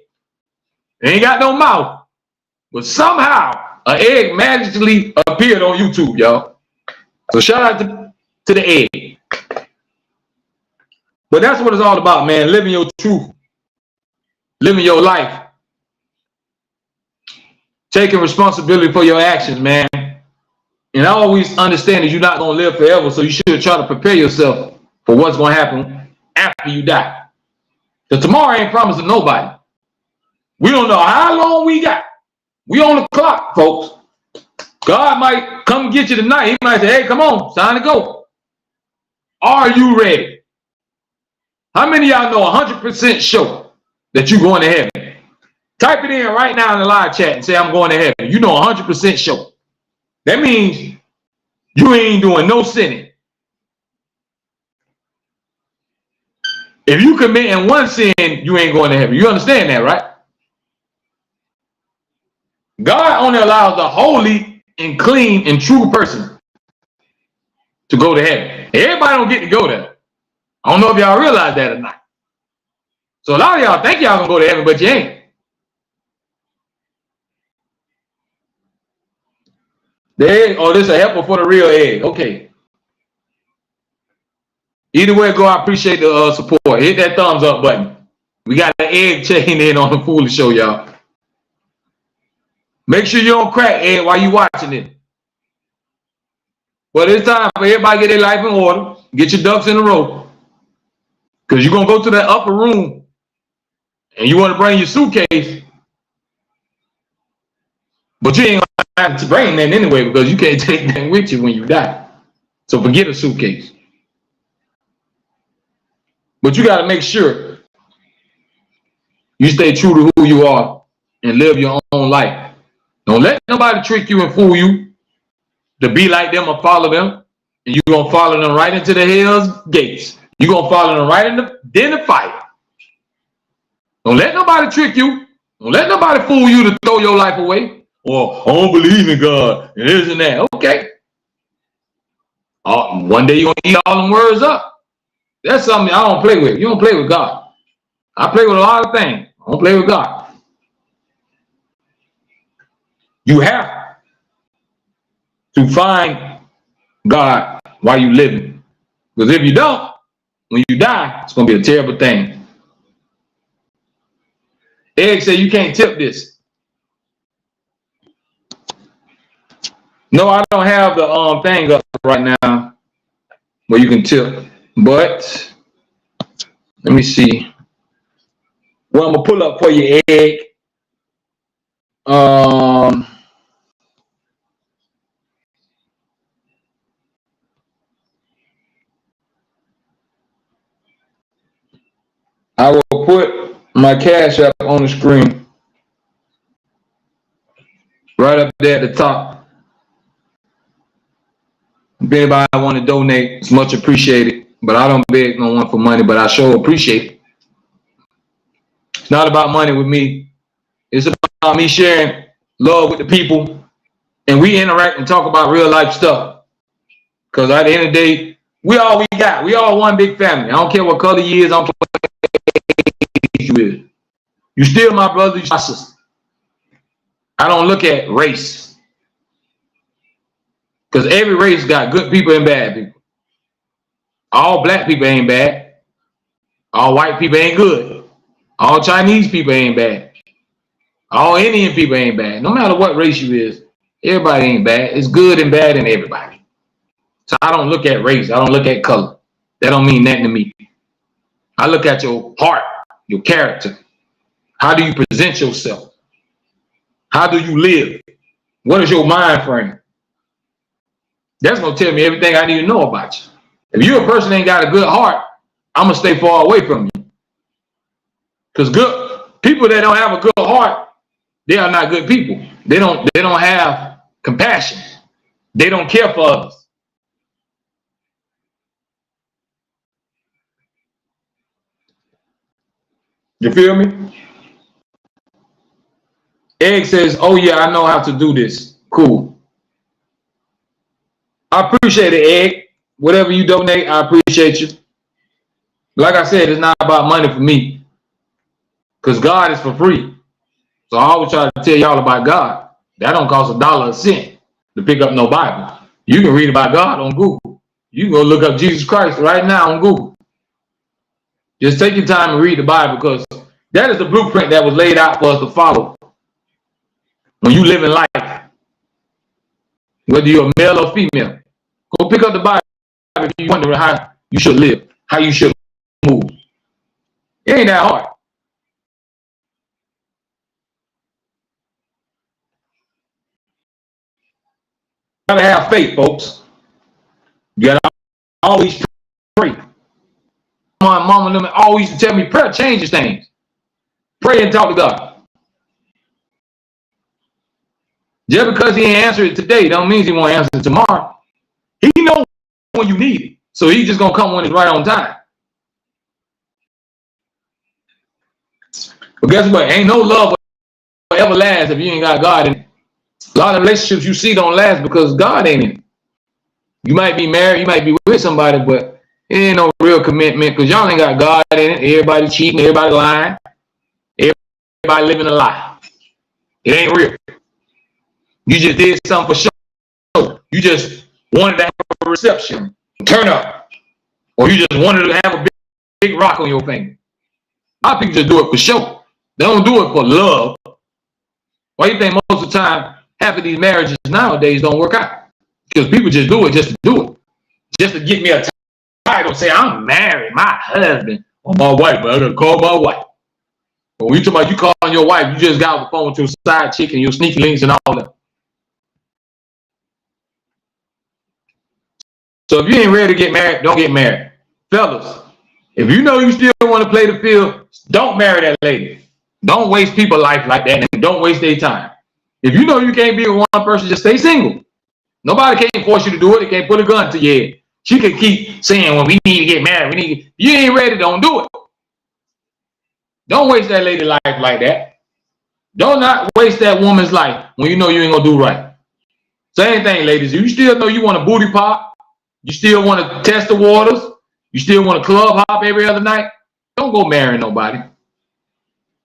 [SPEAKER 1] Ain't got no mouth. But somehow, an egg magically appeared on YouTube, y'all. So shout out to the egg. But that's what it's all about, man. Living your truth. Living your life. Taking responsibility for your actions, man. And I always understand that you're not going to live forever, so you should try to prepare yourself for what's going to happen after you die. Because tomorrow ain't promised to nobody. We don't know how long we got. We on the clock, folks. God might come get you tonight. He might say, hey, come on, it's time to go. Are you ready? How many of y'all know 100% sure that you're going to heaven? Type it in right now in the live chat and say, I'm going to heaven. You know 100% sure. That means you ain't doing no sinning. If you commit in one sin, you ain't going to heaven. You understand that, right? God only allows the holy and clean and true person to go to heaven. Everybody don't get to go there. I don't know if y'all realize that or not. So a lot of y'all think y'all gonna go to heaven, but you ain't. The egg, oh, this is a helper for the real egg. Okay. Either way it go, I appreciate the support. Hit that thumbs up button. We got an egg checking in on the Foolish Show, y'all. Make sure you don't crack, Ed, while you watching it. But it's time for everybody to get their life in order. Get your ducks in a row. Because you're going to go to that upper room and you want to bring your suitcase. But you ain't going to have to bring that anyway because you can't take that with you when you die. So forget a suitcase. But you got to make sure you stay true to who you are and live your own life. Don't let nobody trick you and fool you to be like them or follow them. And you're going to follow them right into the hell's gates. You're going to follow them right in the den of fire. Don't let nobody trick you. Don't let nobody fool you to throw your life away. Or, I don't believe in God and this and that. Okay. One day you're going to eat all them words up. That's something I don't play with. You don't play with God. I play with a lot of things. I don't play with God. You have to find God while you're living. Because if you don't, when you die, it's going to be a terrible thing. Egg said you can't tip this. No, I don't have the thing up right now where you can tip. But let me see. Well, I'm going to pull up for you, Egg. I will put my Cash App on the screen. Right up there at the top. If anybody want to donate, it's much appreciated. But I don't beg no one for money, but I sure appreciate it. It's not about money with me. It's about me sharing love with the people. And we interact and talk about real life stuff. Because at the end of the day, we all we got. We all one big family. I don't care what color you is. I don't care what you is. You still my brother, you my sister. I don't look at race. Because every race got good people and bad people. All black people ain't bad. All white people ain't good. All Chinese people ain't bad. All Indian people ain't bad. No matter what race you is, everybody ain't bad. It's good and bad in everybody. So I don't look at race. I don't look at color. That don't mean nothing to me. I look at your heart, your character. How do you present yourself? How do you live? What is your mind frame? That's going to tell me everything I need to know about you. If you're a person that ain't got a good heart, I'm going to stay far away from you. Because good people that don't have a good heart, they are not good people. They don't have compassion. They don't care for others. You feel me? Egg says, oh yeah, I know how to do this. Cool. I appreciate it, Egg. Whatever you donate, I appreciate you. Like I said, it's not about money for me. Because God is for free. So I always try to tell y'all about God. That don't cost $1 a cent to pick up no Bible. You can read about God on Google. You can go look up Jesus Christ right now on Google. Just take your time and read the Bible, because that is the blueprint that was laid out for us to follow. When you live in life, whether you're a male or female, go pick up the Bible if you wonder how you should live, how you should move. It ain't that hard. You gotta have faith, folks. You gotta always pray. My mama and them always used to tell me, prayer changes things. Pray and talk to God. Just because he ain't answered it today don't mean he won't answer it tomorrow. He knows when you need it. So he's just gonna come when it's right on time. But guess what? Ain't no love will ever last if you ain't got God in it. A lot of relationships you see don't last because God ain't in it. You might be married, you might be with somebody, but it ain't no real commitment because y'all ain't got God in it. Everybody cheating, everybody lying, everybody living a lie. It ain't real. You just did something for show. You just wanted to have a reception, turn up, or you just wanted to have a big rock on your finger. A lot of people just do it for show. They don't do it for love. Why do you think most of the time half of these marriages nowadays don't work out? Because people just do it just to do it. Just to get me a title, say I'm married, my husband, or my wife, but I gotta call my wife. But when you talk about you calling your wife, you just got off the phone with your side chick and your sneaky links and all that. So if you ain't ready to get married, don't get married. Fellas, if you know you still want to play the field, don't marry that lady. Don't waste people's life like that and don't waste their time. If you know you can't be with one person, just stay single. Nobody can't force you to do it. They can't put a gun to your head. She can keep saying, well, we need to get married. If you ain't ready, don't do it. Don't waste that lady life like that. Don't not waste that woman's life when you know you ain't gonna do right. Same thing, ladies. You still know you want a booty pop. You still want to test the waters. You still want to club hop every other night. Don't go marry nobody.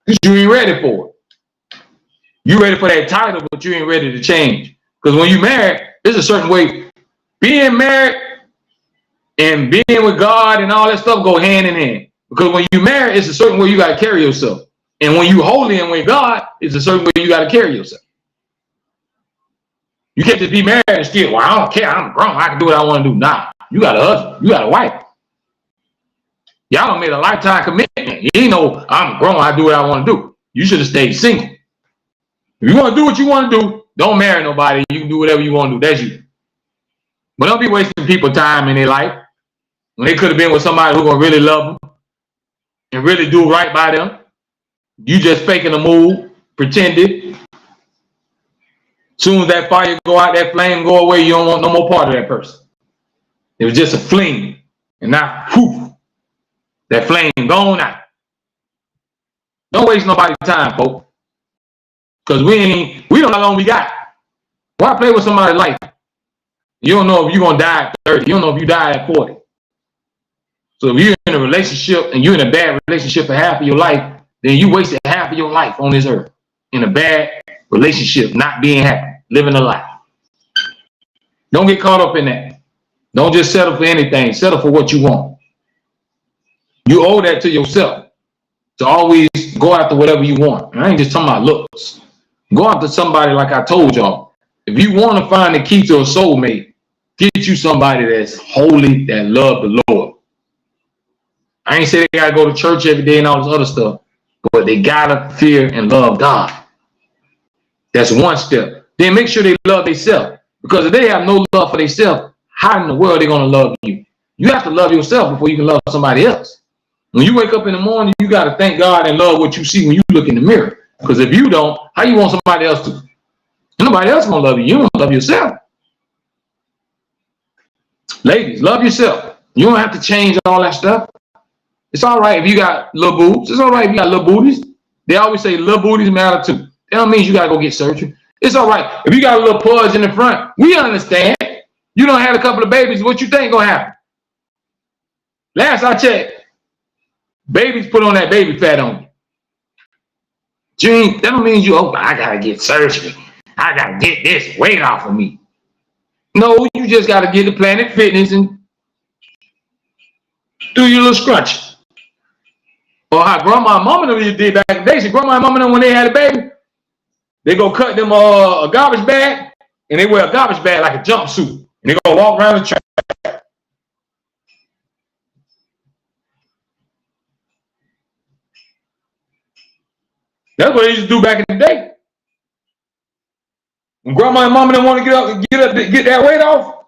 [SPEAKER 1] Because you ain't ready for it. You ready for that title, but you ain't ready to change. Because when you marry, there's a certain way. Being married and being with God and all that stuff go hand in hand. Because when you marry, it's a certain way you got to carry yourself. And when you holy and with God, it's a certain way you got to carry yourself. You can't just be married and still, well, I don't care. I'm grown. I can do what I want to do. Nah, you got a husband. You got a wife. Y'all done made a lifetime commitment. You know, I'm grown. I do what I want to do. You should have stayed single. If you want to do what you want to do, don't marry nobody. You can do whatever you want to do. That's you. But don't be wasting people's time in their life when they could have been with somebody who's going to really love them and really do right by them. You just faking a move, pretended. Soon as that fire go out, that flame go away, you don't want no more part of that person. It was just a fling. And now, whew, that flame gone out. Don't waste nobody's time, folks. Because we don't know how long we got. Why play with somebody's life? You don't know if you're going to die at 30. You don't know if you die at 40. So if you're in a relationship and you're in a bad relationship for half of your life, then you wasted half of your life on this earth in a bad relationship, not being happy, living a life. Don't get caught up in that. Don't just settle for anything. Settle for what you want. You owe that to yourself to always go after whatever you want. And I ain't just talking about looks. Go after somebody like I told y'all. If you want to find the key to a soulmate, get you somebody that's holy, that love the Lord. I ain't say they got to go to church every day and all this other stuff, but they got to fear and love God. That's one step. Then make sure they love themselves. Because if they have no love for themselves, how in the world are they going to love you? You have to love yourself before you can love somebody else. When you wake up in the morning, you got to thank God and love what you see when you look in the mirror. Because if you don't, how you want somebody else to? Nobody else going to love you. You don't love yourself. Ladies, love yourself. You don't have to change all that stuff. It's all right if you got little boobs. It's all right if you got little booties. They always say little booties matter too. That don't mean you got to go get surgery. It's all right. If you got a little pudge in the front, we understand. You don't have a couple of babies. What you think going to happen? Last I checked, babies put on that baby fat on you. That don't mean you, oh, I got to get surgery. I got to get this weight off of me. No, you just got to get the Planet Fitness and do your little scrunch. Or how grandma and mama did back in the day. See, grandma and mama, when they had a baby, they go cut them a garbage bag, and they wear a garbage bag like a jumpsuit. And they go walk around the track. That's what they used to do back in the day. When grandma and mama didn't want to get that weight off,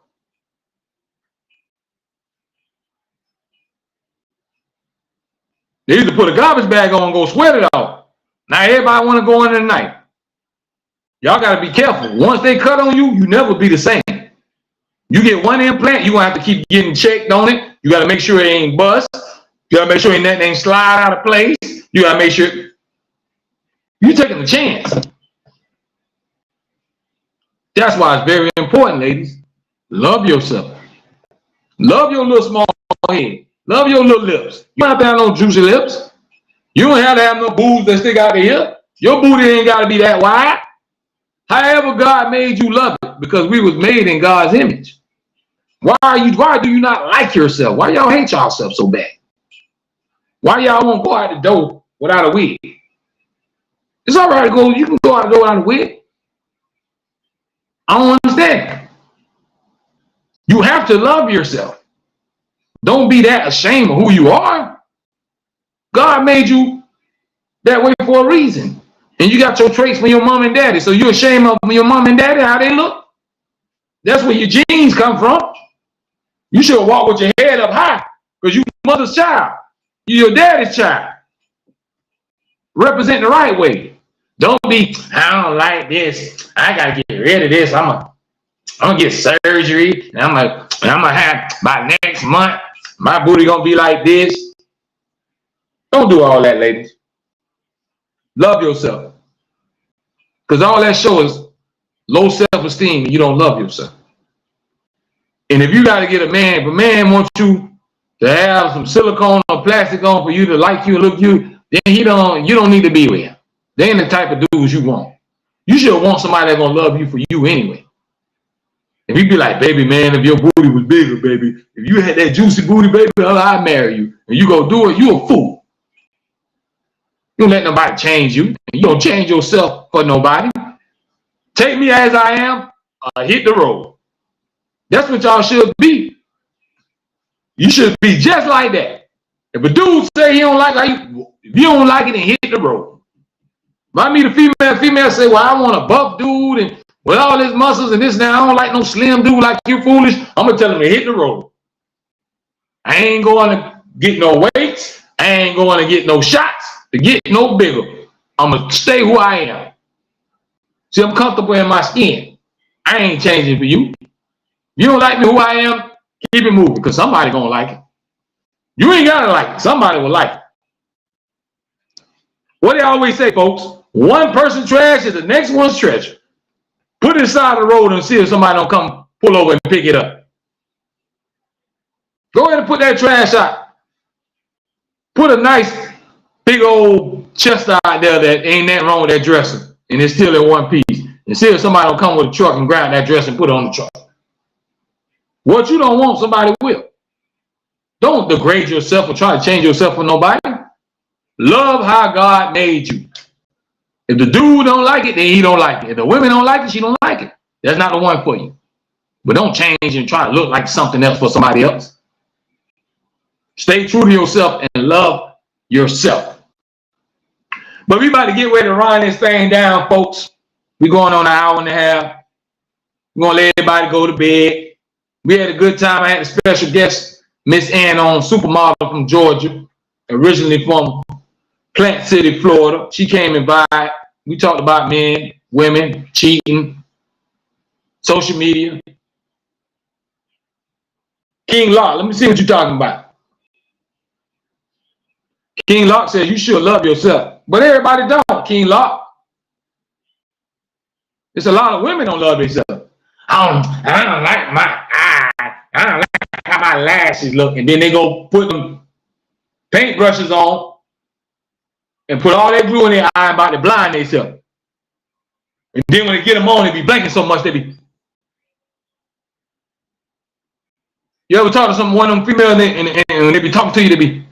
[SPEAKER 1] they used to put a garbage bag on and go sweat it off. Now everybody want to go in at night. Y'all got to be careful. Once they cut on you, you never be the same. You get one implant, you're going to have to keep getting checked on it. You got to make sure it ain't bust. You got to make sure it ain't slide out of place. You got to make sure you're taking a chance. That's why it's very important, ladies. Love yourself. Love your little small head. Love your little lips. You don't have to have no juicy lips. You don't have to have no boobs that stick out the hip. Your booty ain't got to be that wide. However God made you, love it, because we was made in God's image. Why do you not like yourself? Why y'all hate yourself so bad? Why y'all won't go out the door without a wig? It's all right to go. You can go out the door without a wig. I don't understand. You have to love yourself. Don't be that ashamed of who you are. God made you that way for a reason. And you got your traits from your mom and daddy. So you're ashamed of your mom and daddy, how they look? That's where your genes come from. You should walk with your head up high because you're mother's child. You're your daddy's child. Represent the right way. Don't be, I don't like this. I gotta get rid of this. I'm gonna get surgery. And I'm gonna have by next month, my booty gonna be like this. Don't do all that, ladies. Love yourself. Because all that shows low self-esteem and you don't love yourself. And if you gotta get a man, if a man wants you to have some silicone or plastic on for you to like you and look you, then you don't need to be with him. They ain't the type of dudes you want. You should want somebody that's gonna love you for you anyway. If you be like, baby, man, if your booty was bigger, baby, if you had that juicy booty, baby, I'd marry you. And you go do it, you a fool. You don't let nobody change you. You don't change yourself for nobody. Take me as I am, hit the road. That's what y'all should be. You should be just like that. If a dude say he don't like it, if you don't like it, then hit the road. If I meet a female say, well, I want a buff dude and with all his muscles and this and that, I don't like no slim dude like you foolish, I'm going to tell him to hit the road. I ain't going to get no weights. I ain't going to get no shots to get no bigger. I'm going to stay who I am. See, I'm comfortable in my skin. I ain't changing for you. If you don't like me who I am, keep it moving because somebody going to like it. You ain't got to like it. Somebody will like it. What they always say, folks, one person trash is the next one's treasure. Put it aside the road and see if somebody don't come pull over and pick it up. Go ahead and put that trash out. Put a nice big old chest out there that ain't nothing wrong with that dresser and it's still in one piece. And see if somebody will come with a truck and grab that dress and put it on the truck. What you don't want, somebody will. Don't degrade yourself or try to change yourself for nobody. Love how God made you. If the dude don't like it, then he don't like it. If the women don't like it, she don't like it. That's not the one for you. But don't change and try to look like something else for somebody else. Stay true to yourself and love yourself. But we about to get ready to run this thing down, folks. We're going on an hour and a half. We're going to let everybody go to bed. We had a good time. I had a special guest, Miss Ann, on, supermodel from Georgia, originally from Plant City, Florida. She came and by. We talked about men, women, cheating, social media. King Locke, let me see what you're talking about. King Locke says you should love yourself, but everybody don't, King Locke. There's a lot of women don't love themselves. I don't like my eyes. I don't like how my lashes look. And then they go put them paintbrushes on and put all that glue in their eye about to blind themselves. And then when they get them on, they be blinking so much they be. You ever talk to one of them females and when they be talking to you, they be.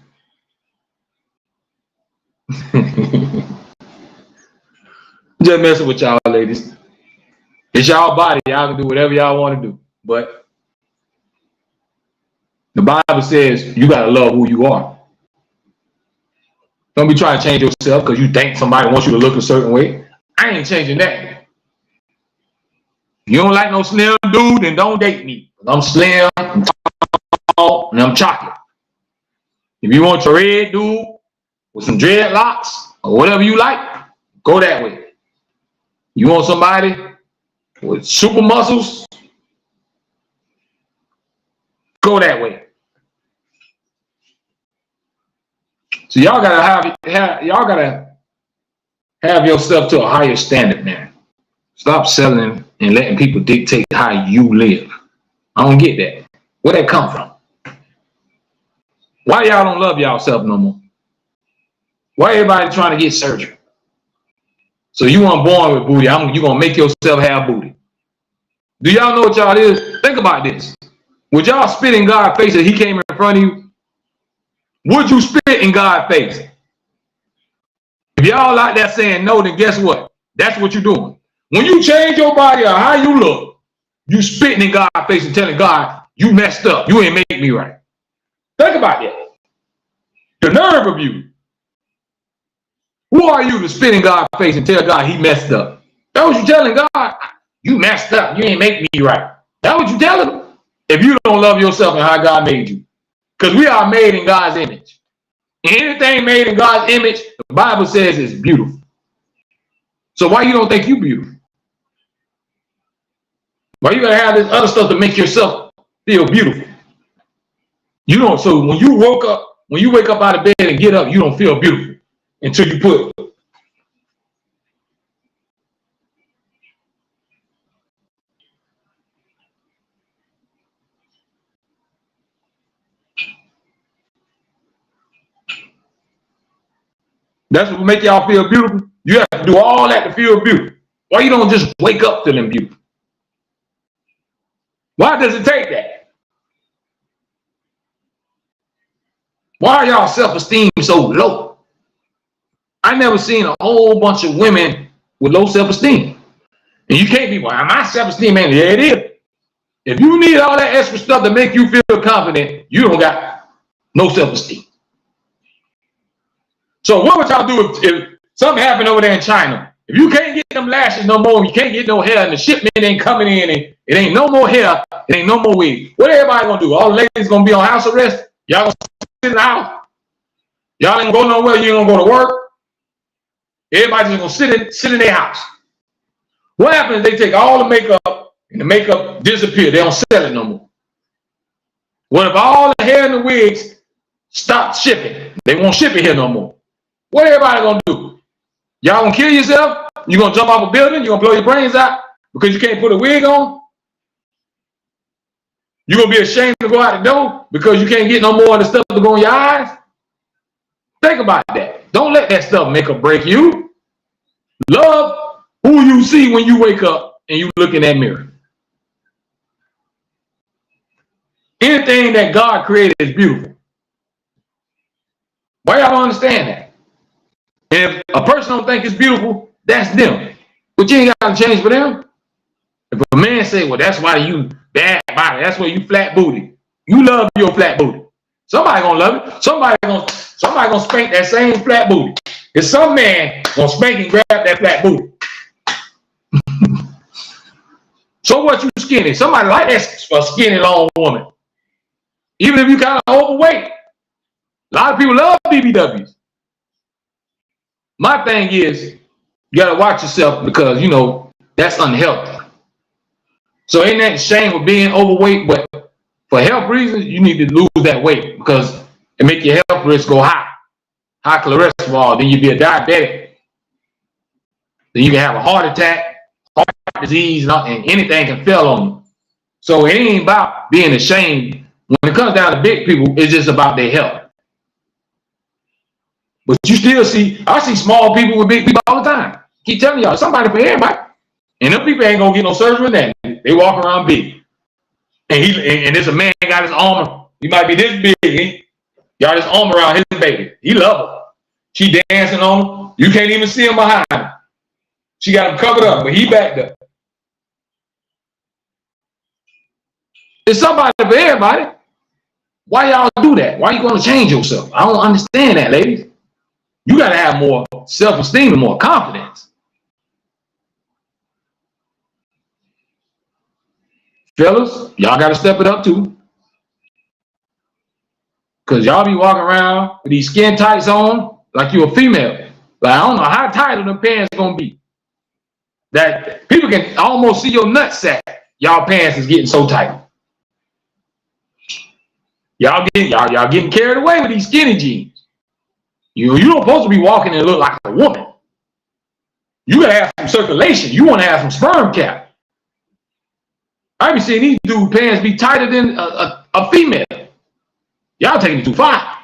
[SPEAKER 1] Just messing with y'all, ladies. It's y'all body. Y'all can do whatever y'all want to do. But the Bible says you got to love who you are. Don't be trying to change yourself because you think somebody wants you to look a certain way. I ain't changing that. If you don't like no slim dude, then don't date me. I'm slim, I'm tall, and I'm chocolate. If you want your red dude with some dreadlocks or whatever you like, go that way. You want somebody with super muscles, go that way. So y'all gotta have yourself to a higher standard, man. Stop selling and letting people dictate how you live. I don't get that. Where that come from? Why y'all don't love yourself no more? Why everybody trying to get surgery? So you weren't born with booty. You gonna make yourself have booty. Do y'all know what y'all is? Think about this. Would y'all spit in God's face if he came in front of you? Would you spit in God's face? If y'all like that saying no, then guess what? That's what you're doing. When you change your body or how you look, you spitting in God's face and telling God, you messed up. You ain't make me right. Think about that. The nerve of you. Who are you to spit in God's face and tell God he messed up? That what you telling God? You messed up. You ain't make me right. That what you telling him? If you don't love yourself and how God made you. Because we are made in God's image. Anything made in God's image, the Bible says is beautiful. So why you don't think you beautiful? Why you gotta have this other stuff to make yourself feel beautiful? You don't. So when you wake up out of bed and get up, you don't feel beautiful until you put. That's what make y'all feel beautiful. You have to do all that to feel beautiful. Why you don't just wake up feeling beautiful? Why does it take that? Why are y'all self-esteem so low? I never seen a whole bunch of women with low self-esteem. And you can't be, well, my self-esteem, man, yeah, it is. If you need all that extra stuff to make you feel confident, you don't got no self-esteem. So what would y'all do if something happened over there in China? If you can't get them lashes no more, you can't get no hair, and the shipment ain't coming in, and it ain't no more hair, it ain't no more wig. What everybody gonna do? All the ladies gonna be on house arrest? Y'all gonna sit in the house? Y'all ain't gonna go nowhere, you ain't gonna go to work? Everybody's gonna sit in their house. What happens if they take all the makeup and the makeup disappear? They don't sell it no more. What if all the hair and the wigs stop shipping? They won't ship it here no more. What everybody gonna do? Y'all gonna kill yourself? You gonna jump off a building? You gonna blow your brains out because you can't put a wig on? You gonna be ashamed to go out the door because you can't get no more of the stuff to go in your eyes? Think about that. Don't let that stuff make or break you. Love who you see when you wake up and you look in that mirror. Anything that God created is beautiful. Why y'all don't understand that? And if a person don't think it's beautiful, that's them. But you ain't got to change for them. If a man say, well, that's why you bad body, that's why you flat booty. You love your flat booty. Somebody gonna love it. Somebody gonna spank that same flat booty. If some man gonna spank and grab that flat booty. So what, you skinny? Somebody like that a skinny long woman. Even if you kind of overweight. A lot of people love BBWs. My thing is, you gotta watch yourself because, you know, that's unhealthy. So ain't that shame of being overweight, but for health reasons, you need to lose that weight because it make your health risk go high. High cholesterol, then you be a diabetic. Then you can have a heart attack, heart disease, and anything can fail on you. So it ain't about being ashamed. When it comes down to big people, it's just about their health. But you still I see small people with big people all the time. Keep telling y'all, somebody for everybody. And them people ain't gonna get no surgery with that. They walk around big. And this a man got his armor. He might be this big. Got his arm around his baby. He love her. She dancing on him. You can't even see him behind him. She got him covered up, but he backed up. It's somebody for everybody. Why y'all do that? Why you gonna change yourself? I don't understand that, ladies. You gotta have more self-esteem and more confidence. Fellas, y'all gotta step it up too. Cause y'all be walking around with these skin tights on like you a female. Like, I don't know how tight them pants gonna be. That people can almost see your nutsack. Y'all pants is getting so tight. Y'all getting carried away with these skinny jeans. You don't supposed to be walking and look like a woman. You gotta have some circulation. You want to have some sperm count. I be seeing these dude pants be tighter than a female. Y'all taking it too far.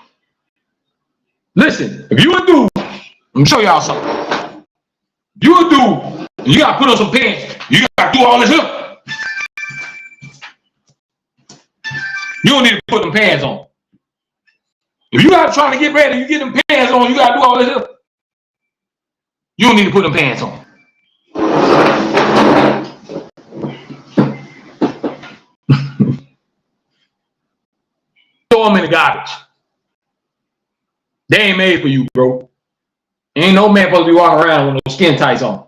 [SPEAKER 1] Listen, if you a dude, let me show y'all something. If you a dude, you gotta put on some pants. You gotta do all this up. You don't need to put them pants on. If you gotta try to get ready, you get them pants on, you gotta do all this up. You don't need to put them pants on. Throw them in the garbage. They ain't made for you, bro. Ain't no man supposed to be walking around with no skin tights on,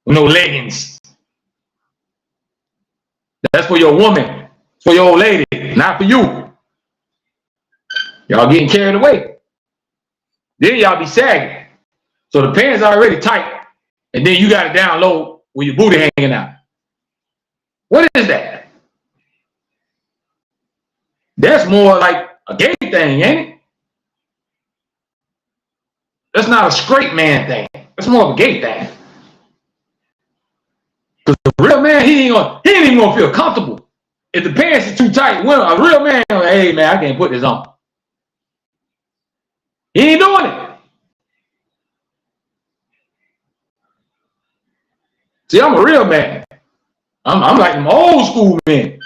[SPEAKER 1] with no leggings. That's for your woman, for your old lady, not for you. Y'all getting carried away. Then y'all be sagging. So the pants are already tight. and then you got it down low with your booty hanging out. What is that? That's more like a gay thing, ain't it? That's not a straight man thing. That's more of a gay thing. Because the real man, he ain't even gonna feel comfortable. If the pants are too tight, well, a real man, hey man, I can't put this on. He ain't doing it. See, I'm a real man. I'm like them old school men.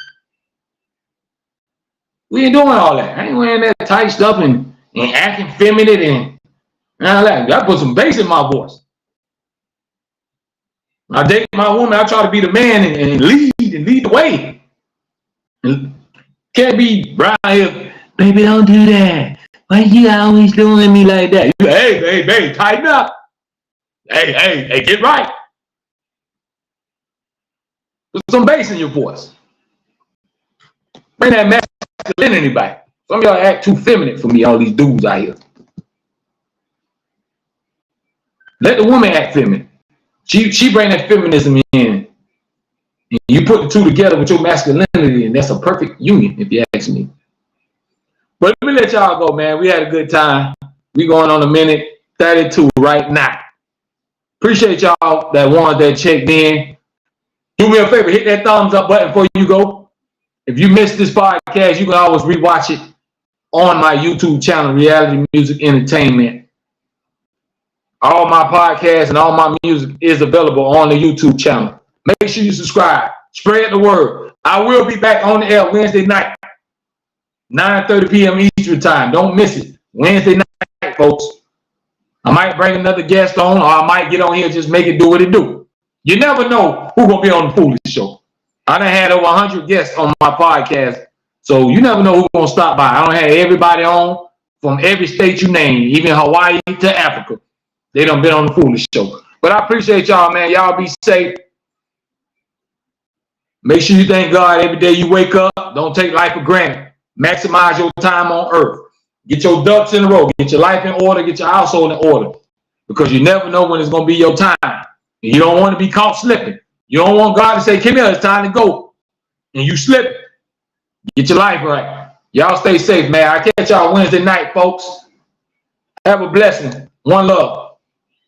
[SPEAKER 1] We ain't doing all that. I ain't wearing that tight stuff and acting feminine and all that. I put some bass in my voice. When I date my woman, I try to be the man and lead the way. And can't be right here, baby, don't do that. Why you always doing me like that? Hey, babe, tighten up. Hey, get right. Put some bass in your voice. Bring that masculinity back. Some of y'all act too feminine for me, all these dudes out here. Let the woman act feminine. She bring that feminism in. And you put the two together with your masculinity, and that's a perfect union, if you ask me. But let me let y'all go, man. We had a good time. We going on a minute 32 right now. Appreciate y'all that ones that checked in. Do me a favor, hit that thumbs up button before you go. If you missed this podcast, you can always rewatch it on my YouTube channel, Reality Music Entertainment. All my podcasts and all my music is available on the YouTube channel. Make sure you subscribe. Spread the word. I will be back on the air Wednesday night, 9:30 p.m. Eastern time. Don't miss it. Wednesday night, folks. I might bring another guest on, or I might get on here and just make it do what it do. You never know who's going to be on the Foolish Show. I done had over 100 guests on my podcast, so you never know who's going to stop by. I don't have everybody on from every state you name, even Hawaii to Africa. They done been on the Foolish Show. But I appreciate y'all, man. Y'all be safe. Make sure you thank God every day you wake up. Don't take life for granted. Maximize your time on earth. Get your ducks in a row. Get your life in order. Get your household in order. Because you never know when it's going to be your time. And you don't want to be caught slipping. You don't want God to say, come here, it's time to go. And you slip. Get your life right. Y'all stay safe, man. I'll catch y'all Wednesday night, folks. Have a blessing. One love.